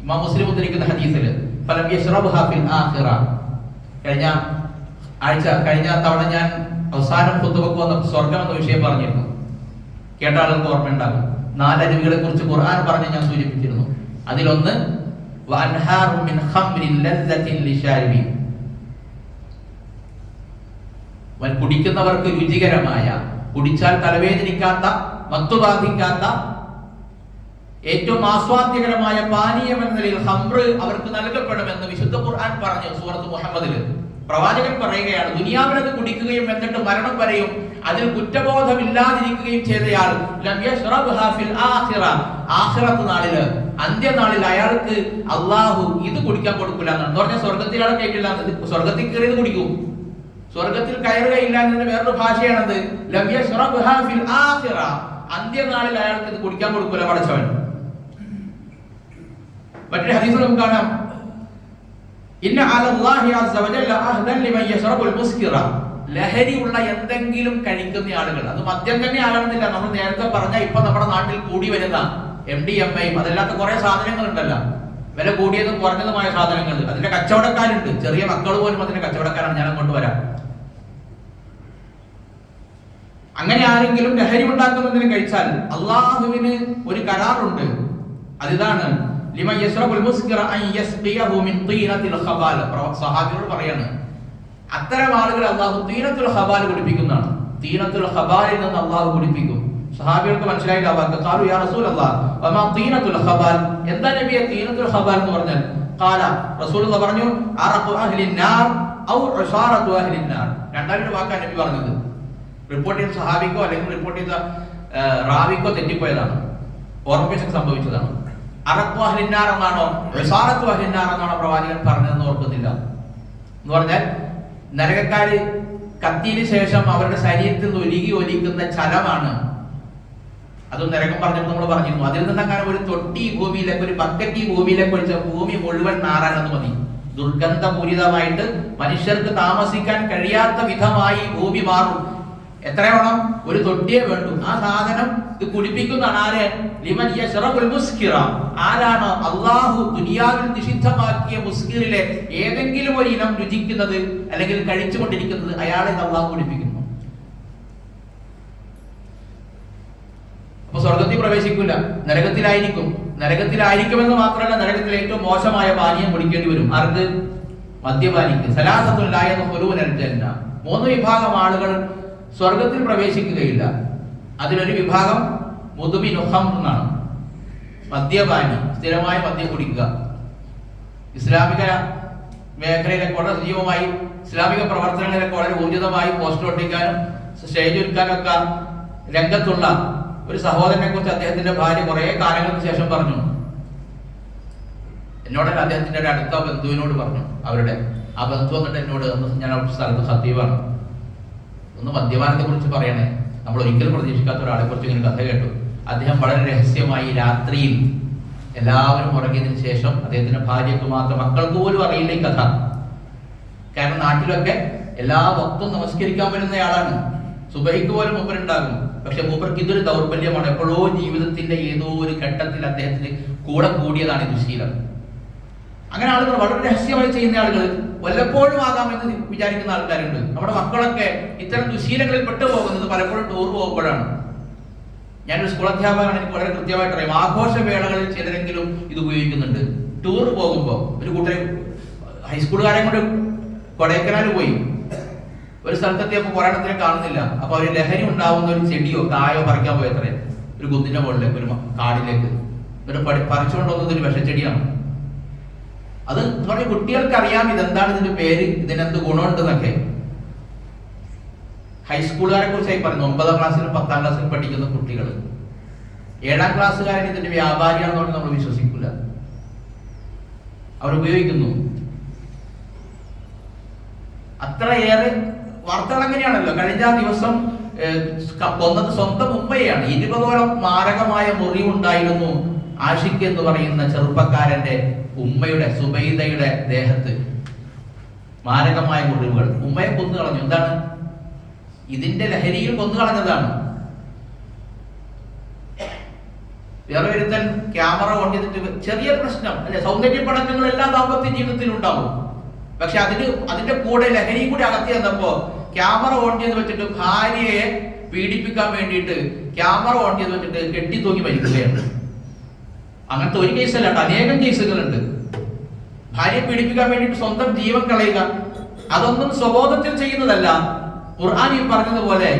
ഇമാം മുസ്ലിം ഉദ്ധരിക്കുന്ന ഹദീസിൽ ഫലം യശ്റബുഹാ ഫിൽ ആഖിറ. കഴിഞ്ഞ തവണ ഞാൻ അവസാനം ഖുതുബക്ക് വന്ന സ്വർഗം എന്ന വിഷയം പറഞ്ഞിരുന്നു. കേട്ട ആളുകൾക്ക് ഓർമ്മയുണ്ടാകും. 4 അരുവികളെ കുറിച്ച് ഖുർആൻ പറഞ്ഞ് ഞാൻ സൂചിപ്പിച്ചിരുന്നു. അതിലൊന്ന് വഅൻഹാറും മിൻ ഖംറിൻ ലസ്സത്തിൻ ലിശാരിബിൻ, കുടിക്കുന്നവർക്ക് രുചികരമായ, കുടിച്ചാൽ തലവേദനിക്കാത്ത, മത്തുബാധിക്കാത്ത, ഏറ്റവും ആസ്വാദ്യകരമായ പാനീയം എന്ന നിലയിൽ ഖംറ് അവർക്ക് നൽകപ്പെടുമെന്ന് വിശുദ്ധ ഖുർആൻ പറഞ്ഞു. സൂറത്ത് മുഹമ്മദിൽ പ്രവാചകൻ പറയുകയാണ്, ദുനിയാവിലത് കുടിക്കുകയും എന്നിട്ട് മരണം വരെയും അതിൽ കുറ്റബോധമില്ലാതിരിക്കുകയും ചെയ്തയാൾ ലം യശ്റബ്ഹാ ഫിൽ ആഖിറ, ആഖിറത്ത് നാളില്, അന്ത്യനാളിൽ അയാൾക്ക് അല്ലാഹു ഇത് കുടിക്കാൻ കൊടുക്കില്ല എന്നാണ് പറഞ്ഞാൽ. സ്വർഗത്തിൽ ആൾ കേട്ടില്ല, സ്വർഗത്തിൽ കയറിയത് കുടിക്കും, സ്വർഗത്തിൽ കയറുകയില്ല എന്നതിന്റെ വേറൊരു ഭാഷയാണത്. ലം യശ്റബ്ഹാ ഫിൽ ആഖിറ, അന്ത്യനാളിൽ അയാൾക്ക് ഇത് കുടിക്കാൻ കൊടുക്കില്ല പടച്ചവൻ. മറ്റൊരു ഹദീസിൽ നമുക്ക് കാണാം, ഇന്ന അലല്ലാഹി അസ്സ വജല്ല അഹ്ദൻ ലിമൻ യശ്റബുൽ മുസ്കിറ, ലഹരി ഉള്ള എന്തെങ്കിലും കഴിക്കുന്ന ആളുകൾ, അത് മദ്യം തന്നെ ആകണമെന്നില്ല. നമ്മൾ നേരത്തെ പറഞ്ഞ ഇപ്പൊ നമ്മുടെ നാട്ടിൽ കൂടി വരുന്ന MDMA അതല്ലാത്ത കുറെ സാധനങ്ങൾ ഉണ്ടല്ലോ, വില കൂടിയതും കുറഞ്ഞതുമായ സാധനങ്ങൾ, അതിന്റെ കച്ചവടക്കാരുണ്ട്. ചെറിയ മക്കൾ പോലും അതിന്റെ കച്ചവടക്കാരാണ്. ഞാൻ അങ്ങോട്ട് വരാം. അങ്ങനെ ആരെങ്കിലും ലഹരി ഉണ്ടാക്കുന്നതിന് കഴിച്ചാൽ അള്ളാഹുവിന് ഒരു കരാറുണ്ട്. അതിതാണ് ലിമൻ യശ്റബുൽ മുസ്കിറ അൻ യസ്ഖിയഹു മിൻ തീനത്തിൽ ഖബാൽ. സഹാബികളോട് പറയാണ്, അത്തരം ആളുകൾ അള്ളാഹു തീനത്തുൽ ഖബാൽ കുടിപ്പിക്കുന്നതാണ്. തീനത്തുൽ ഖബാലിൽ നിന്ന് അള്ളാഹു കുടിപ്പിക്കും. സഹാബികൾക്ക് മനസ്സിലായില്ല. ഖാലു യാ റസൂലല്ലാഹ് വമാ തീനത്തുൽ ഖബാൽ, എന്താ നബിയെ തീനത്തുൽ ഖബാൽ എന്ന് പറഞ്ഞാൽ? ഖാല, റസൂലുള്ളാഹി പറഞ്ഞു, അറഖു അഹ്ലിൻ നാർ ഔ ഉസാറത്തു അഹ്ലിന്നാർ. രണ്ടാമൊരു വാക്കാണ് നബി പറഞ്ഞത്. റിപ്പോർട്ട് ചെയ്ത സഹാബിക്കോ അല്ലെങ്കിൽ റിപ്പോർട്ട് ചെയ്ത റാവിക്കോ തെറ്റിപ്പോയതാണ്, ഓർമ്മിപ്പിച്ച് സംഭവിച്ചതാണ്. അറഖു അഹ്ലിന്നാർ എന്നാണോ ഉസാറത്തു അഹ്ലിന്നാർ എന്നാണോ പ്രവാചകൻ പറഞ്ഞതെന്ന് ഓർക്കുന്നില്ല. എന്ന് പറഞ്ഞാൽ നരകക്കാര് കത്തിയതിനു ശേഷം അവരുടെ ശരീരത്തിൽ നിന്ന് ഒലിക്കുന്ന ചലമാണ്. അതും നരകം പറഞ്ഞപ്പോൾ നമ്മൾ പറഞ്ഞിരുന്നു. അതിൽ നിന്നങ്ങനെ ഒരു തൊട്ടി ഭൂമിയിലേക്ക്, ഒരു ബക്കറ്റ് ഭൂമിയിലേക്ക് ഒഴിച്ച ഭൂമി മുഴുവൻ നാറാനെന്ന് മതി. ദുർഗന്ധപൂരിതമായിട്ട് മനുഷ്യർക്ക് താമസിക്കാൻ കഴിയാത്ത വിധമായി ഭൂമി മാറും. എത്ര വേണം? ഒരു തൊട്ടിയെ വേണ്ടു. ആ സാധനം ഇത് കുടിപ്പിക്കുന്നതാണ് ആര്? ലിമൻ യശ്റബുൽ മുസ്കിറ. ആരാണ് അല്ലാഹു ദുനിയാവിൽ നിഷിദ്ധമാക്കിയ മുസ്കിറിലെ ഏതെങ്കിലും ഒരു ഇനം രുചിക്കുന്നത് അല്ലെങ്കിൽ കഴിച്ചുകൊണ്ടിരിക്കുന്നത്, അയാളെ അല്ലാഹു കുടിപ്പിക്കുന്നു. അപ്പൊ സ്വർഗത്തിൽ പ്രവേശിക്കില്ല, നരകത്തിലായിരിക്കും. നരകത്തിലായിരിക്കുമെന്ന് മാത്രമല്ല, നരകത്തിൽ ഏറ്റവും മോശമായ പാനീയം കുടിക്കേണ്ടി വരും. ആർക്ക്? മദ്യപാനിക്ക്. സലാസത്തുൽ ലാ യദ്ഖുലൂനൽ ജന്ന. 3 വിഭാഗം ആളുകൾ സ്വർഗത്തിൽ പ്രവേശിക്കുകയില്ല. അതിലൊരു വിഭാഗം മുദ്മിനു ഖംർ എന്നാണ്, മദ്യപാനി, സ്ഥിരമായി മദ്യം കുടിക്കുക. ഇസ്ലാമിക മേഖലയിലൊക്കെ വളരെ സജീവമായി, ഇസ്ലാമിക പ്രവർത്തനങ്ങളിലൊക്കെ വളരെ ഊർജിതമായി പോസ്റ്റർ ഒട്ടിക്കാനും സ്റ്റേജ് ഒരുക്കാനും ഒക്കെ രംഗത്തുള്ള ഒരു സഹോദരനെ കുറിച്ച് അദ്ദേഹത്തിന്റെ ഭാര്യ കുറെ കാലങ്ങൾക്ക് ശേഷം പറഞ്ഞു. എന്നോടല്ല, അദ്ദേഹത്തിന്റെ ഒരു അടുത്ത ബന്ധുവിനോട് പറഞ്ഞു. അവരുടെ ആ ബന്ധു വന്നിട്ട് എന്നോട്, ഞാൻ സ്ഥലത്ത് സത്യവാണ്, ഒന്ന് മദ്യപാനത്തെ കുറിച്ച് പറയണേ. നമ്മൾ ഒരിക്കലും പ്രതീക്ഷിക്കാത്ത ഒരാളെ കുറിച്ച് ഇങ്ങനെ കഥ കേട്ടു. അദ്ദേഹം വളരെ രഹസ്യമായി രാത്രിയിൽ എല്ലാവരും ഉറങ്ങിയതിനു ശേഷം, അദ്ദേഹത്തിന്റെ ഭാര്യയ്ക്ക് മാത്രം, മക്കൾക്ക് പോലും അറിയില്ല ഈ കഥ. കാരണം നാട്ടിലൊക്കെ എല്ലാ വക്തും നമസ്കരിക്കാൻ വരുന്നയാളാണ്, സുബഹിക്ക് പോലും മൂപ്പരുണ്ടാകും. പക്ഷെ മൂപ്പർക്ക് ഇതൊരു ദൗർബല്യമാണ്. എപ്പോഴോ ജീവിതത്തിന്റെ ഏതോ ഒരു ഘട്ടത്തിൽ അദ്ദേഹത്തിന് കൂടെ കൂടിയതാണ് ഈ ദുശീലം. അങ്ങനെ ആളുകൾ വളരെ രഹസ്യമായി ചെയ്യുന്ന ആളുകൾ, വല്ലപ്പോഴും ആകാമെന്ന് വിചാരിക്കുന്ന ആൾക്കാരുണ്ട്. നമ്മുടെ മക്കളൊക്കെ ഇത്തരം ദുശീലങ്ങളിൽ പെട്ടുപോകുന്നത് പലപ്പോഴും ടൂർ പോകുമ്പോഴാണ്. ഞാനൊരു സ്കൂൾ അധ്യാപകനാണ്, എനിക്ക് വളരെ കൃത്യമായിട്ട് അറിയാം. ആഘോഷവേളകളിൽ ചിലരെങ്കിലും ഇത് ഉപയോഗിക്കുന്നുണ്ട്. ടൂർ പോകുമ്പോൾ ഒരു കൂട്ടരെ, ഹൈസ്കൂളുകാരെ കൊണ്ട് കൊടൈക്കനാൽ പോയി, ഒരു സ്ഥലത്തെത്തിയപ്പോൾ പുരാണത്തിനെ കാണുന്നില്ല. അപ്പൊ അവർ ലഹരി ഉണ്ടാവുന്ന ഒരു ചെടിയോ കായോ പറിക്കാൻ പോയത്രേ, ഒരു കുന്നിന്റെ മുകളിലേക്ക്, ഒരു കാടിലേക്ക്. എന്നിട്ട് പറിച്ചുകൊണ്ടുവന്നത് ഒരു വിഷച്ചെടിയാണ്. അത് പറഞ്ഞ കുട്ടികൾക്ക് അറിയാം ഇതെന്താണ് ഇതിന്റെ പേര്, ഇതിനെന്ത് ഗുണമുണ്ടെന്നൊക്കെ. ഹൈസ്കൂളുകാരെ കുറിച്ചായി പറഞ്ഞു. 9ാം ക്ലാസ്സിലും 10ാം ക്ലാസ്സിലും പഠിക്കുന്ന കുട്ടികൾ, 7ാം ക്ലാസ്സുകാരൻ ഇതിന്റെ വ്യാപാരിയാണെന്ന് പറഞ്ഞ് നമ്മൾ വിശ്വസിക്കില്ല. അവർ ഉപയോഗിക്കുന്നു. അത്രയേറെ വാർത്തകൾ അങ്ങനെയാണല്ലോ. കഴിഞ്ഞ ദിവസം കൊന്നത് സ്വന്തം ഉമ്മയാണ്. 20ഓളം മാരകമായ മുറിവുണ്ടായിരുന്നു ആഷിഖ് എന്ന് പറയുന്ന ചെറുപ്പക്കാരന്റെ ഉമ്മയുടെ, സുബൈദയുടെ ദേഹത്ത്. മാരകമായ മുറിവുകൾ. ഉമ്മയെ കൊന്നു കളഞ്ഞു. എന്താണ്? ഇതിന്റെ ലഹരിയിൽ കൊന്നു കളഞ്ഞതാണ്. വേറെ ഒരുത്തൻ ക്യാമറ ഓൺ ചെയ്തിട്ട്, ചെറിയ പ്രശ്നം അല്ലെ, സൗന്ദര്യ പഠനങ്ങൾ എല്ലാ ദാമ്പത്യ ജീവിതത്തിലും ഉണ്ടാവും. പക്ഷെ അതിന്റെ കൂടെ ലഹരിയും കൂടി അകത്തി വന്നപ്പോ ക്യാമറ ഓൺ ചെയ്ത് വെച്ചിട്ട് ഭാര്യയെ പീഡിപ്പിക്കാൻ വേണ്ടിയിട്ട് ക്യാമറ ഓൺ ചെയ്ത് വെച്ചിട്ട് കെട്ടി തൂങ്ങി മരിക്കുകയാണ്. അങ്ങനത്തെ ഒരു കേസല്ല, അനേകം കേസുകളുണ്ട്. ഭാര്യയെ പീഡിപ്പിക്കാൻ വേണ്ടിയിട്ട് സ്വന്തം ജീവൻ കളയുക, അതൊന്നും സ്വബോധത്തിൽ ചെയ്യുന്നതല്ല. ഖുർആൻ ഈ പറഞ്ഞതുപോലെ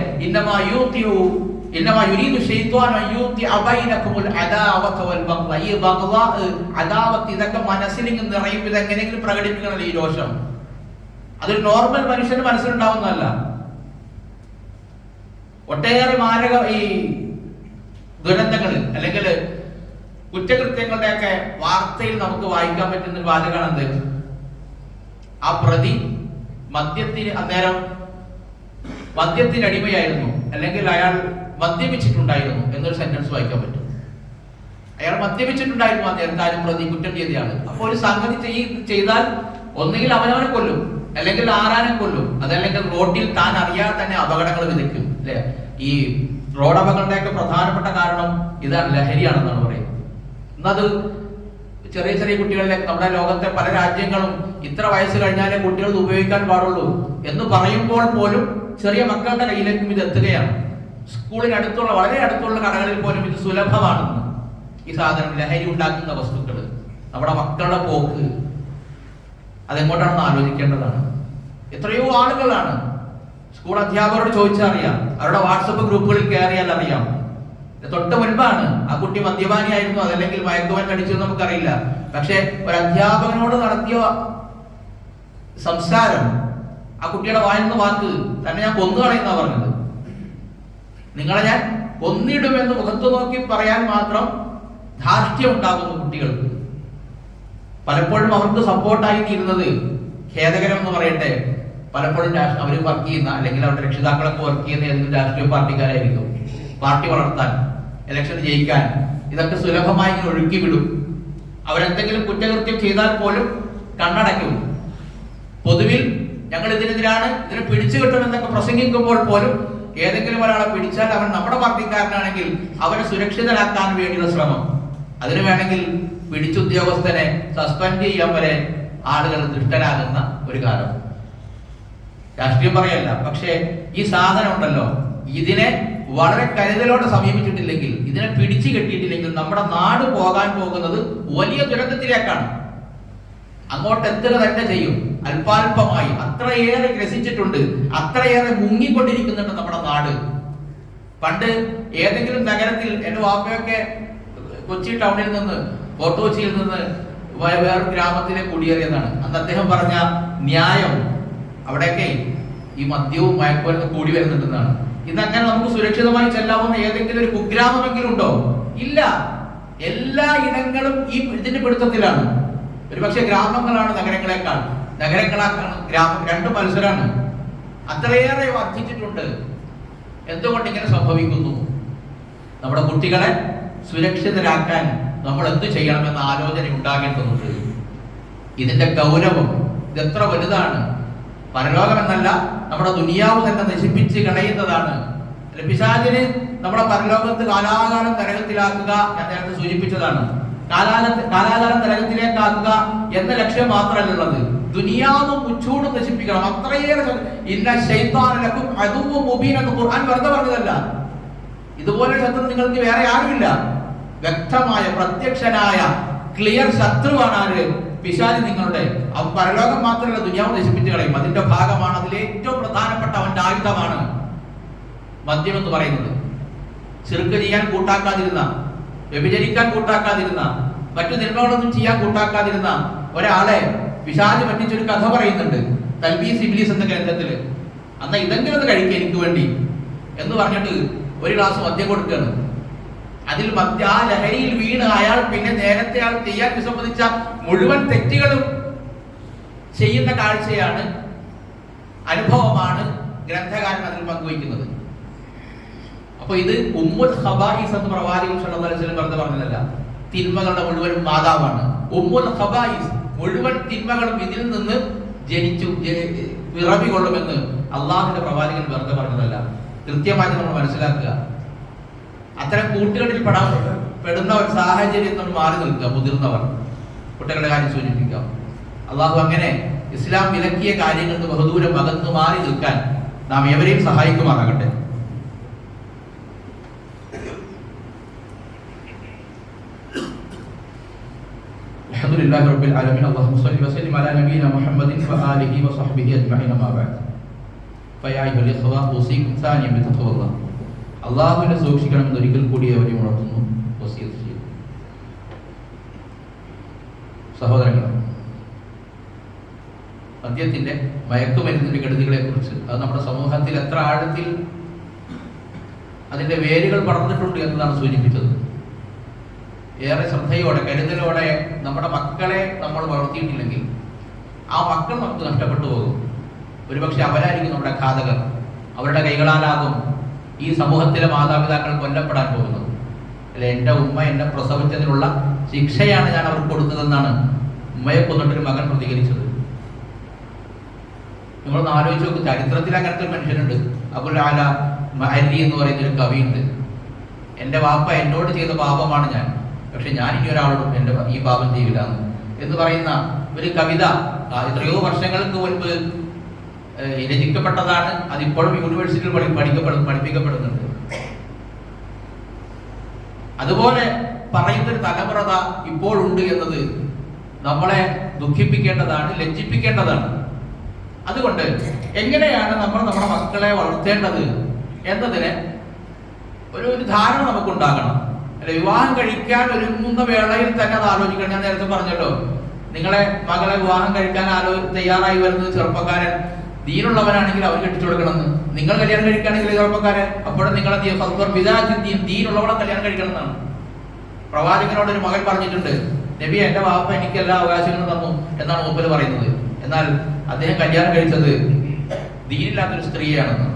ഇതൊക്കെ മനസ്സിലേക്ക് നിറയും. ഇതെങ്ങനെയെങ്കിലും പ്രകടിപ്പിക്കണല്ലോ ഈ രോഷം. അതൊരു നോർമൽ മനുഷ്യന് മനസ്സിലുണ്ടാവുന്നതല്ല. ഒട്ടേറെ മാരക ഈ ദുരന്തങ്ങൾ അല്ലെങ്കിൽ കുറ്റകൃത്യങ്ങളുടെയൊക്കെ വാർത്തയിൽ നമുക്ക് വായിക്കാൻ പറ്റുന്ന ഒരു വാചകമാണ് എന്ത്? ആ പ്രതി മദ്യത്തിന് അടിമയായിരുന്നു, അല്ലെങ്കിൽ അയാൾ മദ്യപിച്ചിട്ടുണ്ടായിരുന്നു എന്നൊരു സെന്റൻസ് വായിക്കാൻ പറ്റും. അയാൾ മദ്യപിച്ചിട്ടുണ്ടായിരുന്നു ആ നേരത്തെ ആരും പ്രതി കുറ്റം ചെയ്തയാള്. അപ്പോൾ ഒരു സംഗതി ചെയ്താൽ ഒന്നുകിൽ അവനവനെ കൊല്ലും, അല്ലെങ്കിൽ ആരാനെ കൊല്ലും, അതല്ലെങ്കിൽ റോഡിൽ താൻ അറിയാതെ തന്നെ അപകടങ്ങൾ വിതയ്ക്കും. അല്ലെ? ഈ റോഡ് അപകടങ്ങളുടെയൊക്കെ പ്രധാനപ്പെട്ട കാരണം ഇതാണ്, ലഹരിയാണെന്നാണ് പറയുന്നത്. എന്നത് ചെറിയ ചെറിയ കുട്ടികളിലേക്ക്, നമ്മുടെ ലോകത്തെ പല രാജ്യങ്ങളും ഇത്ര വയസ്സ് കഴിഞ്ഞാലേ കുട്ടികൾ ഉപയോഗിക്കാൻ പാടുള്ളൂ എന്ന് പറയുമ്പോൾ പോലും ചെറിയ മക്കളുടെ കയ്യിലേക്കും ഇത് എത്തുകയാണ്. സ്കൂളിനടുത്തുള്ള, വളരെ അടുത്തുള്ള കടകളിൽ പോലും ഇത് സുലഭമാണെന്ന്. ഈ സാധനം, ലഹരി ഉണ്ടാക്കുന്ന വസ്തുക്കൾ, നമ്മുടെ മക്കളുടെ പോക്ക് അതെങ്ങോട്ടാണെന്ന് ആലോചിക്കേണ്ടതാണ്. എത്രയോ ആളുകളാണ്, സ്കൂൾ അധ്യാപകരോട് ചോദിച്ചാൽ അറിയാം, അവരുടെ വാട്സപ്പ് ഗ്രൂപ്പുകളിൽ കയറിയാൽ അറിയാം. തൊട്ട് മുൻപാണ് ആ കുട്ടി മദ്യപാനിയായിരുന്നു, അതല്ലെങ്കിൽ മയക്കുമരുന്ന് അടിച്ചതെന്ന് നമുക്കറിയില്ല. പക്ഷെ ഒരു അധ്യാപകനോട് നടത്തിയ സംസാരം ആ കുട്ടിയുടെ വായുന്ന വാക്ക് തന്നെ ഞാൻ കൊന്നു കളയുന്ന പറഞ്ഞത്. നിങ്ങളെ ഞാൻ കൊന്നിടുമെന്ന് മുഖത്ത് നോക്കി പറയാൻ മാത്രം ധാർഷ്ട്യം ഉണ്ടാകുന്നു കുട്ടികൾക്ക്. പലപ്പോഴും അവർക്ക് സപ്പോർട്ടായി തീരുന്നത് ഖേദകരം എന്ന് പറയട്ടെ, പലപ്പോഴും അവർ വർക്ക് ചെയ്യുന്ന അല്ലെങ്കിൽ അവരുടെ രക്ഷിതാക്കളൊക്കെ വർക്ക് ചെയ്യുന്ന ഏതെങ്കിലും രാഷ്ട്രീയ പാർട്ടിക്കാരായിരിക്കും. പാർട്ടി വളർത്താൻ, ഇലക്ഷൻ ജയിക്കാൻ ഇതൊക്കെ സുലഭമായി ഇങ്ങനെ ഒഴുക്കി വിടും. അവരെന്തെങ്കിലും കുറ്റകൃത്യം ചെയ്താൽ പോലും കണ്ണടയ്ക്കും. പൊതുവിൽ ഞങ്ങൾ ഇതിനെതിരാണ്, ഇതിനെ പിടിച്ചു കിട്ടുമെന്നൊക്കെ പ്രസംഗിക്കുമ്പോൾ പോലും ഏതെങ്കിലും ഒരാളെ പിടിച്ചാൽ അവൻ നമ്മുടെ പാർട്ടിക്കാരനാണെങ്കിൽ അവനെ സുരക്ഷിതരാക്കാൻ വേണ്ടിയുള്ള ശ്രമം, അതിന് വേണമെങ്കിൽ പിടിച്ചുദ്യോഗസ്ഥനെ സസ്പെൻഡ് ചെയ്യാൻ വരെ ആളുകൾ ദുഷ്ടരാകുന്ന ഒരു കാലം. രാഷ്ട്രീയം പറയല്ല, പക്ഷേ ഈ സാധനം ഉണ്ടല്ലോ, ഇതിനെ വളരെ കരുതലോടെ സമീപിച്ചിട്ടില്ലെങ്കിൽ, ഇതിനെ പിടിച്ചു കെട്ടിയിട്ടില്ലെങ്കിൽ നമ്മുടെ നാട് പോകാൻ പോകുന്നത് വലിയ ദുരന്തത്തിലേക്കാണ്. അങ്ങോട്ട് എത്തുക തന്നെ ചെയ്യും. അല്പാൽപമായി അത്രയേറെ ഗ്രസിച്ചിട്ടുണ്ട്, അത്രയേറെ മുങ്ങിക്കൊണ്ടിരിക്കുന്നുണ്ട് നമ്മുടെ നാട്. പണ്ട് ഏതെങ്കിലും നഗരത്തിൽ എൻ്റെ വാപ്പയൊക്കെ കൊച്ചി ടൗണിൽ നിന്ന്, ഫോർട്ട് കൊച്ചിയിൽ നിന്ന് വേറൊരു ഗ്രാമത്തിലേക്ക് കുടിയേറിയതാണ്. അന്ന് അദ്ദേഹം പറഞ്ഞ ന്യായം, അവിടെയൊക്കെ ഈ മദ്യവും മയക്കുമരുന്നും കൂടി വരുന്നുണ്ടെന്നാണ്. ഇന്നങ്ങനെ നമുക്ക് സുരക്ഷിതമായി ചെല്ലാവുന്ന ഏതെങ്കിലും ഒരു കുഗ്രാമമെങ്കിലും ഉണ്ടോ? ഇല്ല. എല്ലാ ഇടങ്ങളും ഈ ഇതിന്റെ പിടുത്തത്തിലാണ്. ഒരുപക്ഷെ ഗ്രാമങ്ങളാണ് നഗരങ്ങളെക്കാൾ, നഗരങ്ങളാക്കാണ് ഗ്രാമം, രണ്ടും മത്സരമാണ്. അത്രയേറെ വർദ്ധിച്ചിട്ടുണ്ട്. എന്തുകൊണ്ട് ഇങ്ങനെ സംഭവിക്കുന്നു? നമ്മുടെ കുട്ടികളെ സുരക്ഷിതരാക്കാൻ നമ്മൾ എന്ത് ചെയ്യണമെന്ന ആലോചന ഉണ്ടാകേണ്ടതുണ്ട്. ഇതിന്റെ ഗൗരവം ഇതെത്ര വലുതാണ്. പരലോകം എന്നല്ല, നമ്മുടെ ദുനിയാവ് തന്നെ നശിപ്പിച്ച് കളയുന്നതാണ്. പിശാചിന് നമ്മുടെ പരലോകത്ത് കാലാകാലം നരകത്തിലാക്കുക, ഞാൻ നേരത്തെ സൂചിപ്പിച്ചതാണ്. കാലാകാലം നരകത്തിലേക്കാക്കുക എന്ന ലക്ഷ്യം മാത്രമല്ലുള്ളത്, ദുനിയാവും ഉച്ചൂടും നശിപ്പിക്കണം. അത്രയേറെ ഇന്ന ശൈത്താനലക്കും അദുവ്വു മുബീൻ എന്ന് ഖുർആൻ വെറുതെ പറഞ്ഞതല്ല. ഇതുപോലെ ശത്രു നിങ്ങൾക്ക് വേറെ ആരുമില്ല. വ്യക്തമായ പ്രത്യക്ഷനായ ക്ലിയർ ശത്രുവാണ് ആര്? പിശാച്. നിങ്ങളുടെ അവൻ പരലോകം മാത്രമല്ല ദുനിയാവ് നശിപ്പിച്ചു കളയും. അതിന്റെ ഭാഗമാണ്, അതിലെ ഏറ്റവും പ്രധാനപ്പെട്ട അവന്റെ ആയുധമാണ് മദ്യം എന്ന് പറയുന്നത്. ശിർക്ക് ചെയ്യാൻ കൂട്ടാക്കാതിരുന്ന, വ്യഭിചരിക്കാൻ കൂട്ടാക്കാതിരുന്ന, മറ്റു തിന്മകളൊന്നും ചെയ്യാൻ കൂട്ടാക്കാതിരുന്ന ഒരാളെ പിശാച് പറ്റിച്ചൊരു കഥ പറയുന്നുണ്ട് തൽബീസ് ഇബ്ലീസ് എന്ന ഗ്രന്ഥത്തില്. അന്ന് ഇതെങ്കിലും ഒന്ന് കഴിക്കുക എനിക്ക് വേണ്ടി എന്ന് പറഞ്ഞിട്ട് ഒരു ഗ്ലാസ് മദ്യം കൊടുക്കുകയാണ്. അതിൽ ആ ലഹരിയിൽ വീണ് അയാൾ പിന്നെ നേരത്തെ ആൾ ചെയ്യാൻ വിസമ്മതിച്ച മുഴുവൻ തെറ്റുകളും ചെയ്യുന്ന കാഴ്ചയാണ്, അനുഭവമാണ് ഗ്രന്ഥകാരൻ അതിൽ പങ്കുവയ്ക്കുന്നത്. അപ്പൊ ഇത് ഉമ്മുൽ ഖബായിസ് എന്ന് പ്രവാചകൻ സല്ലല്ലാഹു അലൈഹി വസല്ലം വെറുതെ പറഞ്ഞതല്ല, തിന്മകളുടെ മുഴുവൻ മാതാവാണ്. ഉമ്മുൽ ഖബായിസ്, മുഴുവൻ തിന്മകളും ഇതിൽ നിന്ന് ജനിച്ചു പിറവി കൊള്ളുമെന്ന് അള്ളാഹുവിന്റെ പ്രവാചകൻ വെറുതെ പറഞ്ഞതല്ല. കൃത്യമായി നമ്മൾ മനസ്സിലാക്കുക. അത്തരം കൂട്ടുകെട്ടിൽ പെടുന്ന ഒരു സാഹചര്യം നമ്മൾ മാറി നിൽക്കുക. മുതിർന്നവർ, കുട്ടികളുടെ കാര്യം സൂചിപ്പിക്കാം. അള്ളാഹു അങ്ങനെ ഇസ്ലാം വിലക്കിയ കാര്യങ്ങൾക്ക് ബഹുദൂരം അകന്നു മാറി നിൽക്കാൻ നാം എവരെയും സഹായിക്കുമാറാകട്ടെ. അൽഹംദുലില്ലാഹി റബ്ബിൽ ആലമീൻ. അല്ലാഹുമ്മ സ്വല്ലി വസല്ലിം അലാ നബിയിന മുഹമ്മദിൻ വആലിഹി വസഹ്ബിഹി അജ്മഈൻ. അമ്മാ ബഅദ്. ഫയാ അയ്യുഹൽ ഇഖ്വാ ഉസീകും സാനിയം ബിതഖ്വല്ലാഹ്. അള്ളാഹുവിനെ സൂക്ഷിക്കണമെന്ന് ഒരിക്കൽ കൂടി അവരെയും ഉണർത്തുന്നു, വസിയത്ത് ചെയ്യുന്നു. സഹോദരങ്ങൾ, മദ്യത്തിന്റെ, മയക്കുമരുന്നിന്റെ കെടുതികളെ കുറിച്ച് അത് നമ്മുടെ സമൂഹത്തിൽ എത്ര ആഴത്തിൽ അതിന്റെ വേരുകൾ പടർന്നിട്ടുണ്ട് എന്നതാണ് സൂചിപ്പിച്ചത്. ഏറെ ശ്രദ്ധയോടെ കരുതലോടെ നമ്മുടെ മക്കളെ നമ്മൾ വളർത്തിയിട്ടില്ലെങ്കിൽ ആ മക്കൾ നമുക്ക് നഷ്ടപ്പെട്ടു പോകും. ഒരുപക്ഷെ അവരായിരിക്കും നമ്മുടെ ഘാതകർ. അവരുടെ കൈകളാലാകും ഈ സമൂഹത്തിലെ മാതാപിതാക്കൾ കൊല്ലപ്പെടാൻ പോകുന്നത്. അല്ലെ, എൻ്റെ ഉമ്മ എന്നെ പ്രസവിച്ചതിനുള്ള ശിക്ഷയാണ് ഞാൻ അവർക്ക് കൊടുത്തതെന്നാണ് ഉമ്മയെ കൊന്നിട്ടൊരു മകൻ പ്രതികരിച്ചത്. നിങ്ങളൊന്ന് ആലോചിച്ച് നോക്ക്. ചരിത്രത്തിൽ അങ്ങനത്തെ ഒരു മനുഷ്യനുണ്ട്. അബുൽ ആല മഅരി എന്ന് പറയുന്ന ഒരു കവിയുണ്ട്. എൻ്റെ വാപ്പ എന്നോട് ചെയ്ത പാപമാണ് ഞാൻ, പക്ഷെ ഞാൻ ഇനി ഒരാളോടും എൻ്റെ ഈ പാപം ചെയ്യില്ല എന്ന് പറയുന്ന ഒരു കവിത എത്രയോ വർഷങ്ങൾക്ക് മുൻപ് രചിക്കപ്പെട്ടതാണ്. അതിപ്പോഴും യൂണിവേഴ്സിറ്റിയിൽ പഠിപ്പിക്കപ്പെടുന്നുണ്ട്. അതുപോലെ പറയുന്നൊരു തലമുറ ഇപ്പോഴുണ്ട് എന്നത് നമ്മളെ ദുഃഖിപ്പിക്കേണ്ടതാണ്, ലജ്ജിപ്പിക്കേണ്ടതാണ്. അതുകൊണ്ട് എങ്ങനെയാണ് നമ്മൾ നമ്മുടെ മക്കളെ വളർത്തേണ്ടത് എന്നതിന് ഒരു ധാരണ നമുക്കുണ്ടാകണം. അല്ലെ, വിവാഹം കഴിക്കാൻ ഒരുങ്ങുന്ന വേളയിൽ തന്നെ അത് ആലോചിക്കണം. ഞാൻ നേരത്തെ പറഞ്ഞല്ലോ, നിങ്ങളെ മകളെ വിവാഹം കഴിക്കാൻ തയ്യാറായി വരുന്നത് ചെറുപ്പക്കാരൻ ദീനുള്ളവനാണെങ്കിൽ അവർ കെട്ടിച്ചു കൊടുക്കണമെന്ന്. നിങ്ങൾ കല്യാണം കഴിക്കുകയാണെങ്കിൽ ചെറുപ്പക്കാരെ അപ്പോഴും നിങ്ങളെ ദീനുള്ളവളെ കല്യാണം കഴിക്കണം എന്നാണ്. പ്രവാചകനോട് ഒരു മകൻ പറഞ്ഞിട്ടുണ്ട്, നബി എന്റെ വാപ്പ എനിക്ക് എല്ലാ അവകാശങ്ങളും തന്നു എന്നാണ് മൂപ്പര് പറയുന്നത്. എന്നാൽ അദ്ദേഹം കല്യാണം കഴിച്ചത് ദീനില്ലാത്തൊരു സ്ത്രീയാണെന്ന്.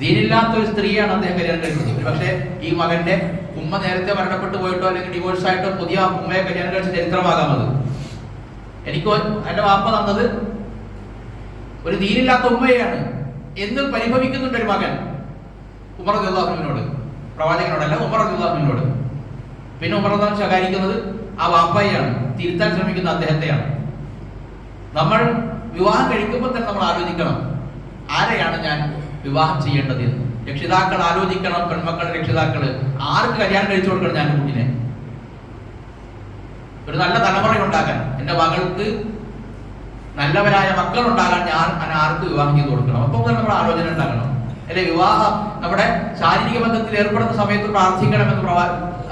ദീനില്ലാത്തൊരു സ്ത്രീയാണ് അദ്ദേഹം കല്യാണം കഴിച്ചത്. പക്ഷേ ഈ മകന്റെ ഉമ്മ നേരത്തെ മരണപ്പെട്ടു പോയിട്ടോ അല്ലെങ്കിൽ ഡിവോഴ്സ് ആയിട്ടോ പുതിയ ഉമ്മയെ കല്യാണം കഴിച്ച ചരിത്രമാകാം അത്. എനിക്ക് എന്റെ വാപ്പ തന്നത് ഒരു ദീനില്ലാത്ത ഉമ്മയാണ് എന്ന് പരിഭവിക്കുന്നുണ്ട് ഒരു മകൻ ഉമർ റളിയല്ലാഹുവിനോട്, പ്രവാചകനോടല്ല ഉമർ റളിയല്ലാഹുവിനോട്. പിന്നെ ഉമർ റളിയല്ലാഹു ശകാരിക്കുന്നത് ആ വാപ്പയാണ്, തിരുത്താൻ ശ്രമിക്കുന്ന അദ്ദേഹത്തെയാണ്. നമ്മൾ വിവാഹം കഴിക്കുമ്പോൾ തന്നെ നമ്മൾ ആലോചിക്കണം, ആരെയാണ് ഞാൻ വിവാഹം ചെയ്യേണ്ടത് എന്ന്. രക്ഷിതാക്കൾ ആലോചിക്കണം, പെൺമക്കളുടെ രക്ഷിതാക്കള് ആർക്ക് കല്യാണം കഴിച്ചു കൊടുക്കണം ഞാൻ കുട്ടിനെ. ഒരു നല്ല തലമുറ ഉണ്ടാകാൻ, എന്റെ മകൾക്ക് നല്ലവരായ മക്കൾ ഉണ്ടാകാൻ ഞാൻ ആർക്ക് വിവാഹം ചെയ്ത് കൊടുക്കണം. അപ്പം തന്നെ നമ്മുടെ ആലോചന ഉണ്ടാകണം അല്ലെ. വിവാഹം നമ്മുടെ ശാരീരിക ബന്ധത്തിൽ ഏർപ്പെടുന്ന സമയത്ത് പ്രാർത്ഥിക്കണമെന്ന്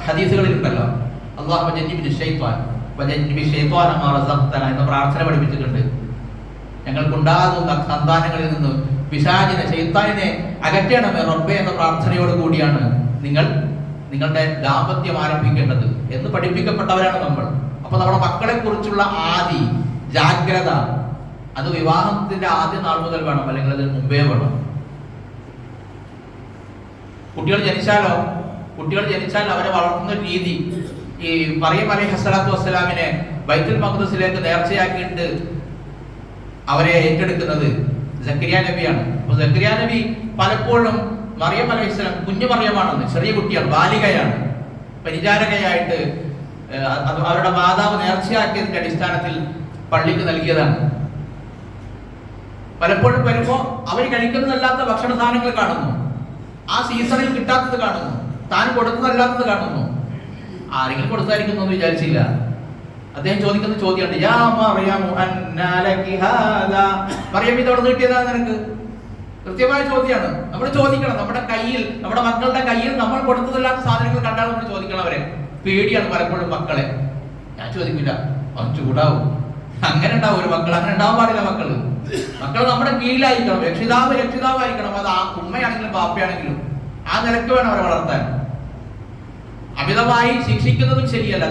ഹദീസുകളിൽ ഉണ്ടല്ലോ. അല്ലാഹുമ്മ ജന്നിബ്നി ശൈത്വാൻ വജന്നിബി ശൈത്വാന മാ റസഖ്തന എന്ന പ്രാർത്ഥന പഠിപ്പിച്ചിട്ടുണ്ട്. ഞങ്ങൾക്കുണ്ടാകുന്ന സന്താനങ്ങളിൽ നിന്ന് പിശാചിനെ ശൈത്താനിനെ അകറ്റണമേ റബ്ബേ എന്ന പ്രാർത്ഥനയോട് കൂടിയാണ് നിങ്ങൾ നിങ്ങളുടെ ദാമ്പത്യം ആരംഭിക്കേണ്ടത് എന്ന് പഠിപ്പിക്കപ്പെട്ടവരാണ് നമ്മൾ. അപ്പൊ നമ്മുടെ മക്കളെ കുറിച്ചുള്ള ആദി ജാഗ്രത അത് വിവാഹത്തിന്റെ ആദ്യ നാൾ മുതൽ വേണം, അല്ലെങ്കിൽ അതിന് മുമ്പേ വേണം. കുട്ടികൾ ജനിച്ചാൽ അവരെ വളർത്തുന്ന രീതി, ഈ മറിയം അലൈഹിസ്സലാത്തു വസ്സലാമിനെ ബൈത്തുൽ മഖ്ദസിലേക്ക് നേർച്ചയാക്കിയിട്ട് അവരെ ഏറ്റെടുക്കുന്നത് സക്കരിയ നബിയാണ്. അപ്പൊ സക്കരിയ നബി പലപ്പോഴും മറിയം അലൈഹിസ്സലാം കുഞ്ഞു മറിയമാണെന്ന്, ചെറിയ കുട്ടിയാണ്, ബാലികയാണ്, പരിചാരകയായിട്ട് അവരുടെ മാതാവ് നേർച്ചയാക്കിയതിന്റെ അടിസ്ഥാനത്തിൽ പള്ളിക്ക് നൽകിയതാണ്. പലപ്പോഴും വരുമ്പോ അവർ കഴിക്കുന്നതല്ലാത്ത ഭക്ഷണ സാധനങ്ങൾ കാണുന്നു, ആ സീസണിൽ കിട്ടാത്തത് കാണുന്നു, താൻ കൊടുത്തതല്ലാത്തത് കാണുന്നു. ആരെങ്കിലും കൊടുത്തായിരിക്കുന്നു എന്ന് വിചാരിച്ചില്ല. അദ്ദേഹം ചോദിക്കുന്ന ചോദ്യമുണ്ട്, യാ മറിയമു അന്നാ ലകി ഹാദാ, മറിയം ഇത് എവിടെ നിന്ന് കിട്ടിയതാ നിനക്ക്? കൃത്യമായ ചോദ്യമാണ്. നമ്മൾ ചോദിക്കണം. നമ്മുടെ കയ്യിൽ, നമ്മുടെ മക്കളുടെ കയ്യിൽ നമ്മൾ കൊടുത്തതല്ലാത്ത സാധനങ്ങൾ കണ്ടാൽ നമ്മൾ ചോദിക്കണം. അവരെ പേടിയാണ് പലപ്പോഴും മക്കളെ. ഞാൻ ചോദിക്കില്ല, അവൻ ചൂടാവും. അങ്ങനെ ഉണ്ടാവും ഒരു മക്കൾ, അങ്ങനെ ഉണ്ടാവാൻ പാടില്ല. മക്കൾ നമ്മുടെ കീഴിലായിരിക്കണം. രക്ഷിതാവായിരിക്കണം. അത് ആ ഉമ്മയാണെങ്കിലും ബാപ്പയാണെങ്കിലും ആ നിലയ്ക്ക് വേണം അവരെ വളർത്താൻ. അമിതമായി ശിക്ഷിക്കുന്നതും ശരിയല്ല.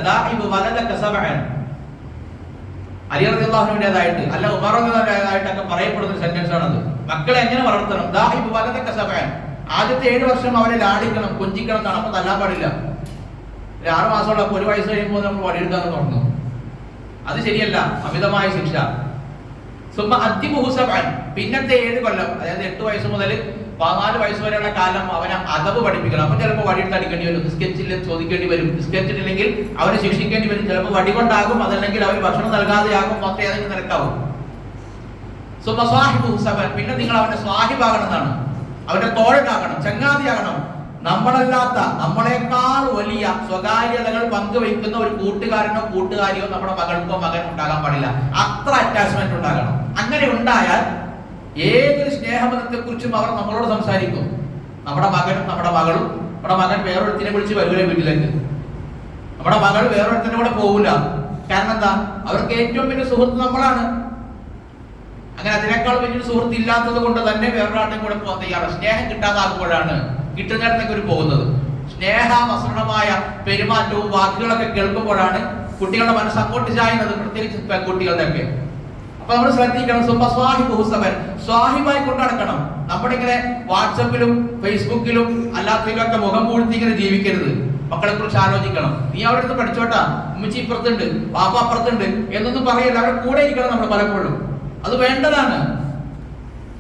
അലി റളിയല്ലാഹുവിന്റേതായിട്ട് അല്ല ഉമർ റളിയല്ലാഹുവിന്റേതായിട്ടൊക്കെ പറയപ്പെടുന്ന ഒരു സെന്റൻസ് ആണത്. മക്കളെ എങ്ങനെ വളർത്തണം? ആദ്യത്തെ 7 വർഷം അവരെ ലാളിക്കണം, കൊഞ്ചിക്കണം എന്നാണ്. അപ്പൊ തല്ലാൻ പാടില്ല. 6 മാസമുള്ള 1 വയസ്സ് കഴിയുമ്പോൾ നമ്മൾ വടിയെടുക്കാന്ന് പറഞ്ഞു. അത് ശരിയല്ല, അമിതമായ ശിക്ഷ. പിന്നത്തെ 7 കൊല്ലം, അതായത് 8 വയസ്സ് മുതൽ 14 വയസ്സ് വരെയുള്ള കാലം അവനെ അദബ് പഠിപ്പിക്കണം. അപ്പൊ ചിലപ്പോൾ വടിയെടുത്ത് അടിക്കേണ്ടി വരും, നിസ്കരിച്ചില്ല ചോദിക്കേണ്ടി വരും, നിസ്കരിച്ചിട്ടില്ലെങ്കിൽ അവനെ ശിക്ഷിക്കേണ്ടി വരും. ചിലപ്പോൾ വടി കൊണ്ടാകും, അതല്ലെങ്കിൽ അവന് ഭക്ഷണം നൽകാതെയാകും, മൊത്തം ഏതെങ്കിലും നിരക്കാവും. പിന്നെ നിങ്ങൾ അവന്റെ സ്വാഹിബാകണം എന്നാണ്, അവന്റെ തോഴനാകണം, ചങ്ങാതിയാകണം. നമ്മളല്ലാത്ത, നമ്മളെക്കാൾ വലിയ സ്വകാര്യതകൾ പങ്കുവയ്ക്കുന്ന ഒരു കൂട്ടുകാരനോ കൂട്ടുകാരിയോ നമ്മുടെ മകൾക്കോ മകൻ ഉണ്ടാകാൻ പാടില്ല. അത്ര അറ്റാച്ച്മെന്റ് ഉണ്ടാകണം. അങ്ങനെ ഉണ്ടായാൽ ഏതൊരു സ്നേഹബന്ധത്തെ കുറിച്ചും അവർ നമ്മളോട് സംസാരിക്കും. നമ്മുടെ മകനും നമ്മുടെ മകളും, നമ്മുടെ മകൻ വേറൊരുത്തിനെ വിളിച്ച് വരൂല വീട്ടിലേക്ക്, നമ്മുടെ മകൾ വേറൊരുത്തിനെ കൂടെ പോകില്ല. കാരണം എന്താ? അവർക്ക് ഏറ്റവും വലിയ സുഹൃത്ത് നമ്മളാണ്. അങ്ങനെ അതിനേക്കാൾ വലിയൊരു സുഹൃത്ത് ഇല്ലാത്തത് കൊണ്ട് തന്നെ വേറൊരാളുടെയും കൂടെ പോകാൻ തയ്യാറാണ്. സ്നേഹം കിട്ടാതാകുമ്പോഴാണ് കിട്ടുന്നിടത്തേക്ക് ഒരു പോകുന്നത്. സ്നേഹമസൃണമായ പെരുമാറ്റവും വാക്കുകളൊക്കെ കേൾക്കുമ്പോഴാണ് കുട്ടികളുടെ മനസ്സ് അങ്ങോട്ട് ചായുന്നത്, പ്രത്യേകിച്ച് പെൺകുട്ടികളുടെ ഒക്കെ. അപ്പൊ നമ്മൾ ശ്രദ്ധിക്കണം. സ്വാഹിബായി കൊണ്ട് നടക്കണം. നമ്മുടെ ഇങ്ങനെ വാട്സപ്പിലും ഫേസ്ബുക്കിലും അല്ലാത്തതിലൊക്കെ മുഖം പൂഴ്ത്തി ഇങ്ങനെ ജീവിക്കരുത്. മക്കളെ കുറിച്ച് ആലോചിക്കണം. നീ അവിടെ നിന്ന് പഠിച്ചോട്ടാ, ഉമ്മച്ചി ഇപ്പുറത്തുണ്ട്, പാപ്പ അപ്പുറത്തുണ്ട് എന്നൊന്നും പറയല്ല. അവരുടെ കൂടെ ഇരിക്കണം നമ്മൾ പലപ്പോഴും. അത് വേണ്ടതാണ്.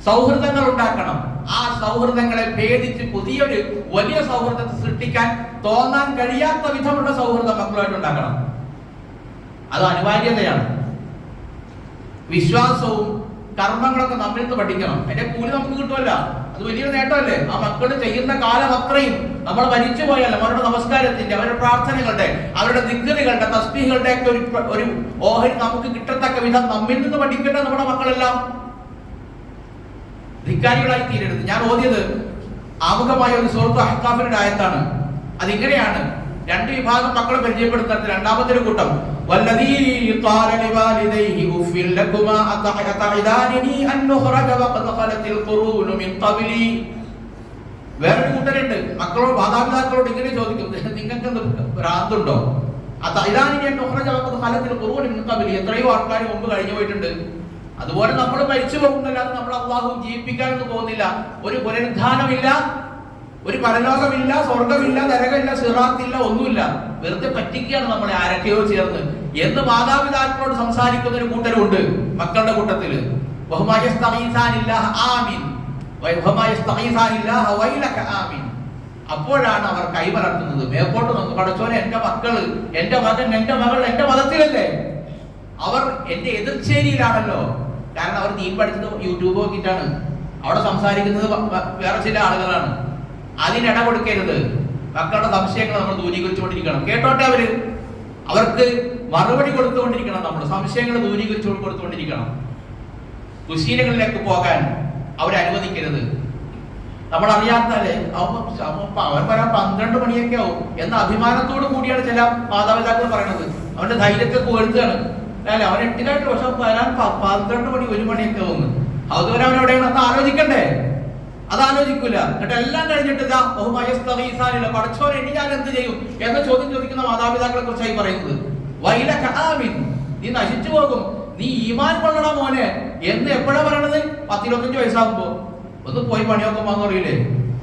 സൗഹൃദങ്ങൾ ഉണ്ടാക്കണം. ആ സൗഹൃദങ്ങളെ ഭേദിച്ച് പുതിയൊരു വലിയ സൗഹൃദത്തെ സൃഷ്ടിക്കാൻ തോന്നാൻ കഴിയാത്ത വിധമുള്ള സൗഹൃദം മക്കളുമായിട്ട് ഉണ്ടാക്കണം. അത് അനിവാര്യതയാണ്. വിശ്വാസവും കർമ്മങ്ങളൊക്കെ നമ്മിൽ നിന്ന് പഠിക്കണം. അതിന്റെ കൂലി നമുക്ക് കിട്ടുമല്ല, അത് വലിയൊരു നേട്ടമല്ലേ. ആ മക്കൾ ചെയ്യുന്ന കാലം അത്രയും നമ്മൾ മരിച്ചു പോയാൽ അവരുടെ നമസ്കാരത്തിന്റെ, അവരുടെ പ്രാർത്ഥനകളുടെ, അവരുടെ ദിക്റുകളുടെ, തസ്ബീഹുകളുടെ ഒക്കെ ഒരു ഓഹരി നമുക്ക് കിട്ടത്തക്ക വിധം നമ്മിൽ നിന്ന് പഠിക്കേണ്ട നമ്മുടെ മക്കളെല്ലാം ധിക്കാരികളായി തീരരുത്. ഞാൻ ഓതിയത് ആമുഖമായ ഒരു സൂറത്തുൽ അഹ്ഖാഫിന്റെ ആയത്താണ്. അതിങ്ങനെയാണ്: രണ്ട് വിഭാഗം മക്കളെ പരിചയപ്പെടുത്തുന്നത്. രണ്ടാമത്തെ ഒരു കൂട്ടം വല്ലദീ ഖാല ലിവാലിദൈഹി ഉഫിൽ ലകുമാ അതഇദാനി അൻ നുഖറജ വഖദ് ഖലത്തിൽ ഖുറൂനു മിൻ ഖബ്ലി. വേറൊരു കൂട്ടരുണ്ട്, മക്കളോട് മാതാപിതാക്കളോട് ഇങ്ങനെ ചോദിക്കും, നിങ്ങൾക്ക് എന്ത് ഭ്രാന്തുണ്ടോ? അതഇദാനി അൻ നുഖറജ വഖദ് ഖലത്തിൽ ഖുറൂനു മിൻ ഖബ്ലി. എത്രയോ ആൾക്കാർ മുമ്പ് കഴിഞ്ഞു പോയിട്ടുണ്ട്. അതുപോലെ നമ്മൾ മരിച്ചു പോകുന്നല്ലാതെ നമ്മൾ അള്ളാഹു ജീവിപ്പിക്കാനൊന്നും പോകുന്നില്ല. ഒരു പുനരുദ്ധാനമില്ല, ഒരു പരലോകമില്ല, സ്വർഗമില്ല, നരകമില്ല, സിറാത്തില്ല, ഒന്നുമില്ല. വെറുതെ പറ്റിക്കുകയാണ് നമ്മളെ ആരൊക്കെയോ ചേർന്ന് എന്ന് മാതാപിതാക്കളോട് സംസാരിക്കുന്ന ഒരു കൂട്ടരുണ്ട് മക്കളുടെ കൂട്ടത്തില്. അപ്പോഴാണ് അവർ കൈമലർത്തുന്നത്, മേപ്പോട്ട് നോക്കും, പടച്ചോനെ എന്റെ മക്കള്, എന്റെ മകൻ, എന്റെ മകൾ എന്റെ മതത്തിലല്ലേ, അവർ എന്റെ എതിർച്ചേരിയിലാണല്ലോ. കാരണം അവർ ദീൻ പഠിച്ചത് യൂട്യൂബ് നോക്കിയിട്ടാണ്, അവിടെ സംസാരിക്കുന്നത് വേറെ ചില ആളുകളാണ്. അതിനിട കൊടുക്കരുത്. മക്കളുടെ സംശയങ്ങൾ നമ്മൾ ദൂരീകരിച്ചുകൊണ്ടിരിക്കണം. കേട്ടോട്ടെ, അവർക്ക് മറുപടി കൊടുത്തുകൊണ്ടിരിക്കണം. നമ്മൾ സംശയങ്ങൾ ദൂരീകരിച്ചു കൊടുത്തുകൊണ്ടിരിക്കണം. ദുശീലങ്ങളിലേക്ക് പോകാൻ അവരനുവദിക്കരുത്. നമ്മൾ അറിയാത്തല്ലേ അവൻ വരാൻ 12 മണിയൊക്കെ ആവും എന്ന അഭിമാനത്തോടു കൂടിയാണ് ചില മാതാപിതാക്കൾ പറയുന്നത്. അവന്റെ ധൈര്യത്തെ പുകഴ്ത്തുകയാണ്. അല്ലെ, അവൻ 8-ായിട്ട് പക്ഷെ വരാൻ 12 മണി 1 മണിയൊക്കെ ആവുന്നു. അതുവരെ അവൻ എവിടെയാണെന്ന് ആലോചിക്കണ്ടേ? അതാലോചിക്കൂല. എന്നിട്ട് എല്ലാം കഴിഞ്ഞിട്ട് പടച്ചോനെ ഇനി ഞാൻ എന്ത് ചെയ്യും എന്ന ചോദ്യം ചോദിക്കുന്ന മാതാപിതാക്കളെ കുറിച്ചായി പറയുന്നത്. നീ നശിച്ചു പോകും, നീ ഈമാൻ കൊള്ളണം മോനെ എന്ന് എപ്പോഴാ പറയണത്? 10-25 വയസ്സാകുമ്പോ. ഒന്ന് പോയി പണിയൊക്കെ വന്നു അറിയില്ലേ?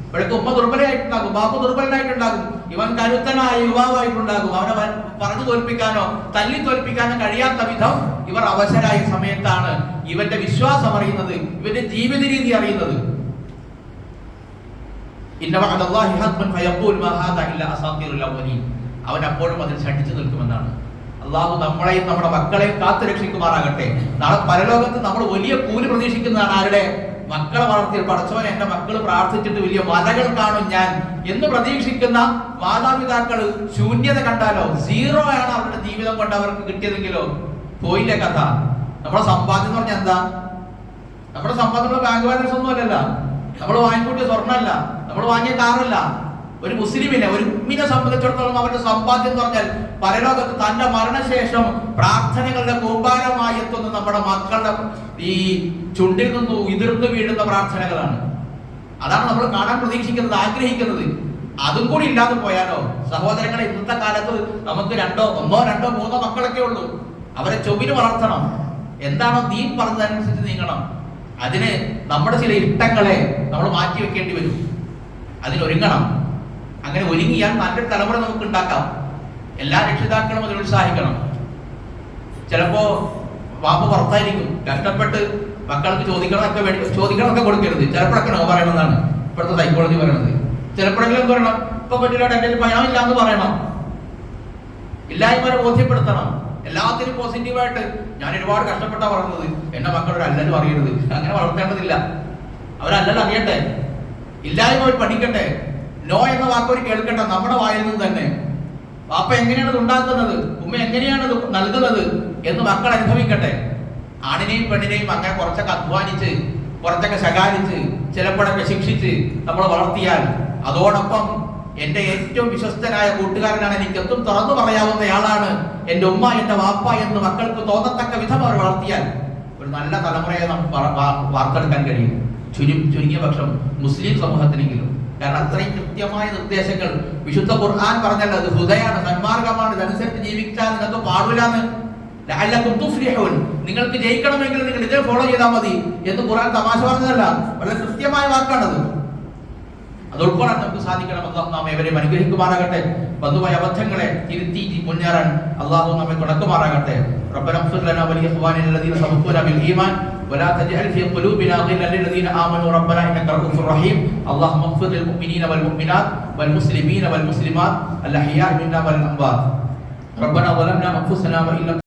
ഇവിടേക്ക് ഉമ്മ ദുർബലമായിട്ടുണ്ടാകും, ബാപ്പു ദുർബലനായിട്ടുണ്ടാകും, ഇവൻ കരുത്തനായ യുവാവായിട്ടുണ്ടാകും. അവനെ പറഞ്ഞു തോൽപ്പിക്കാനോ തല്ലി തോൽപ്പിക്കാനോ കഴിയാത്ത വിധം ഇവർ അവശരായ സമയത്താണ് ഇവന്റെ വിശ്വാസം അറിയുന്നത്, ഇവന്റെ ജീവിത രീതി അറിയുന്നത്. അവൻ അപ്പോഴും അതിൽ ശഠിച്ചു നിൽക്കുമെന്നാണ്. അള്ളാഹു നമ്മളെയും നമ്മുടെ മക്കളെയും കാത്തു രക്ഷിക്കുമാറാകട്ടെ. നാളെ പരലോകത്ത് നമ്മൾ വലിയ കൂലി പ്രതീക്ഷിക്കുന്നതാണ്. ആരുടെ? മക്കളെ വളർത്തിയ പടച്ചവൻ എന്റെ മക്കൾ പ്രാർത്ഥിച്ചിട്ട് വലിയ മലകൾ കാണും ഞാൻ എന്ന് പ്രതീക്ഷിക്കുന്ന മാതാപിതാക്കൾ ശൂന്യത കണ്ടാലോ, 0 ആണ് അവരുടെ ജീവിതം കൊണ്ട് അവർക്ക് കിട്ടിയതെങ്കിലോ പോയില്ല കഥ. നമ്മുടെ സമ്പാദ്യം എന്ന് പറഞ്ഞാൽ എന്താ? നമ്മുടെ സമ്പാദ്യം ബാങ്ക് ബാലൻസ് ഒന്നും അല്ലല്ല, നമ്മൾ വാങ്ങിക്കൂട്ടിയ സ്വർണ്ണമല്ല, നമ്മൾ വാങ്ങിയ കാറല്ല. ഒരു മുസ്ലിമിനെ, ഒരു മുഅ്മിനെ സംബന്ധിച്ചിടത്തോളം അവന്റെ സമ്പാദ്യം എന്ന് പറഞ്ഞാൽ പരലോകത്ത് തന്റെ മരണശേഷം പ്രാർത്ഥനകളുടെ കൂമ്പാരമായി എത്തുന്ന നമ്മുടെ മക്കളുടെ ഈ ചുണ്ടിൽ നിന്ന് ഉതിർന്നു വീഴുന്ന പ്രാർത്ഥനകളാണ്. അതാണ് നമ്മൾ കാണാൻ പ്രതീക്ഷിക്കുന്നത്, ആഗ്രഹിക്കുന്നത്. അതും കൂടി ഇല്ലാതെ പോയാലോ സഹോദരങ്ങളെ, ഇന്നത്തെ കാലത്ത് നമുക്ക് 1, 2, 3 മക്കളൊക്കെ ഉള്ളൂ. അവരെ ചൊവ്വിന് വളർത്തണം. എന്താണോ ദീൻ പറഞ്ഞതനുസരിച്ച് നീങ്ങണം. അതിന് നമ്മുടെ ചില ഇഷ്ടങ്ങളെ നമ്മൾ മാറ്റി വെക്കേണ്ടി വരും. അതിനൊരുങ്ങണം. അങ്ങനെ ഒരുങ്ങിയാൽ നല്ലൊരു തലമുറ നമുക്ക് ഉണ്ടാക്കാം. എല്ലാ രക്ഷിതാക്കളും അതിൽ ഉത്സാഹിക്കണം. ചിലപ്പോ വാപ്പ പുറത്തായിരിക്കും, കഷ്ടപ്പെട്ട് മക്കൾക്ക് ചോദിക്കണമൊക്കെ കൊടുക്കരുത്. ചിലപ്പോഴൊക്കെ നോ പറയണമെന്നാണ് ഇപ്പോഴത്തെ സൈക്കോളജി പറയുന്നത്. ചിലപ്പോഴെങ്കിലും എന്ത് പറയണം? ഇപ്പൊ പറ്റില്ല, എന്റെ ഭയമില്ല എന്ന് പറയണം. ഇല്ലായ്മ ബോധ്യപ്പെടുത്തണം. എല്ലാത്തിനും പോസിറ്റീവായിട്ട് ഞാൻ ഒരുപാട് കഷ്ടപ്പെട്ടാ പറയുന്നത്, എന്റെ മക്കളൊരു അല്ലലും അറിയരുത്. അങ്ങനെ വളർത്തേണ്ടതില്ല. അവരല്ലൽ അറിയട്ടെ, ഇല്ലായ്മ അവർ പഠിക്കട്ടെ. നോ എന്ന വാക്കൊരു കേൾക്കട്ടെ നമ്മുടെ വായിൽ നിന്ന് തന്നെ. വാപ്പ എങ്ങനെയാണ് ഇത് ഉണ്ടാക്കുന്നത്, ഉമ്മ എങ്ങനെയാണ് ഇത് നൽകുന്നത് എന്ന് മക്കൾ അനുഭവിക്കട്ടെ. ആണിനെയും പെണ്ണിനെയും അങ്ങനെ കുറച്ചൊക്കെ അധ്വാനിച്ച്, കുറച്ചൊക്കെ ശകാരിച്ച്, ചിലപ്പോഴൊക്കെ ശിക്ഷിച്ച് നമ്മൾ വളർത്തിയാൽ, അതോടൊപ്പം എന്റെ ഏറ്റവും വിശ്വസ്തനായ കൂട്ടുകാരനാണ്, എനിക്ക് എന്തും തുറന്നു പറയാവുന്നയാളാണ് എന്റെ ഉമ്മ, എന്റെ വാപ്പ എന്ന് മക്കൾക്ക് തോന്നത്തക്ക വിധം അവർ വളർത്തിയാൽ ഒരു നല്ല തലമുറയെ നമുക്ക് വാർത്തെടുക്കാൻ കഴിയും. ചുരുങ്ങിയ പക്ഷം മുസ്ലിം സമൂഹത്തിനെങ്കിലും. കാരണം അത്രയും കൃത്യമായ നിർദ്ദേശങ്ങൾ വിശുദ്ധ ഖുർആൻ പറഞ്ഞല്ലോ. അത് ഹുദയാണ്, സന്മാർഗമാണ്, ഇതനുസരിച്ച് ജീവിച്ചാൽ നിങ്ങൾക്ക് പാടില്ലാന്ന്. നിങ്ങൾക്ക് ജയിക്കണമെങ്കിൽ നിങ്ങൾ ഇതേ ഫോളോ ചെയ്താൽ മതി എന്ന് ഖുർആൻ തമാശ പറഞ്ഞതല്ല, വളരെ കൃത്യമായ വാക്കാണത്. അത് ഉൾക്കൊള്ളാൻ നമുക്ക് സാധിക്കണം. അല്ലാഹു നാം ഏവരെയും അനുഗ്രഹിക്കുമാറാകട്ടെ. വന്നുപോയ അബദ്ധങ്ങളെ തിരുത്തി മുന്നേറാൻ അല്ലാഹു നമ്മെ തുടക്കുമാറാകട്ടെ. റബ്ബന ഇഗ്ഫിർ ലനാ വലിഇഖ്വാനിന അല്ലദീന സബഖൂനാ ബിൽ ഈമാൻ വലാ തജ്അൽ ഫീ ഖുലൂബിനാ ഗില്ലൻ ലില്ലദീന ആമനൂ റബ്ബനാ ഇന്നക റഊഫുർ റഹീം. അല്ലാഹുമ്മ ഇഗ്ഫിർ ലിൽ മുഅ്മിനീന വൽ മുഅ്മിനാത്ത് വൽ മുസ്ലിമീന വൽ മുസ്ലിമാത്ത് അൽ അഹ്യാഇ മിന്നാ വൽ അംവാത്ത്. റബ്ബനാ ളലംനാ അൻഫുസനാ വ ഇൻ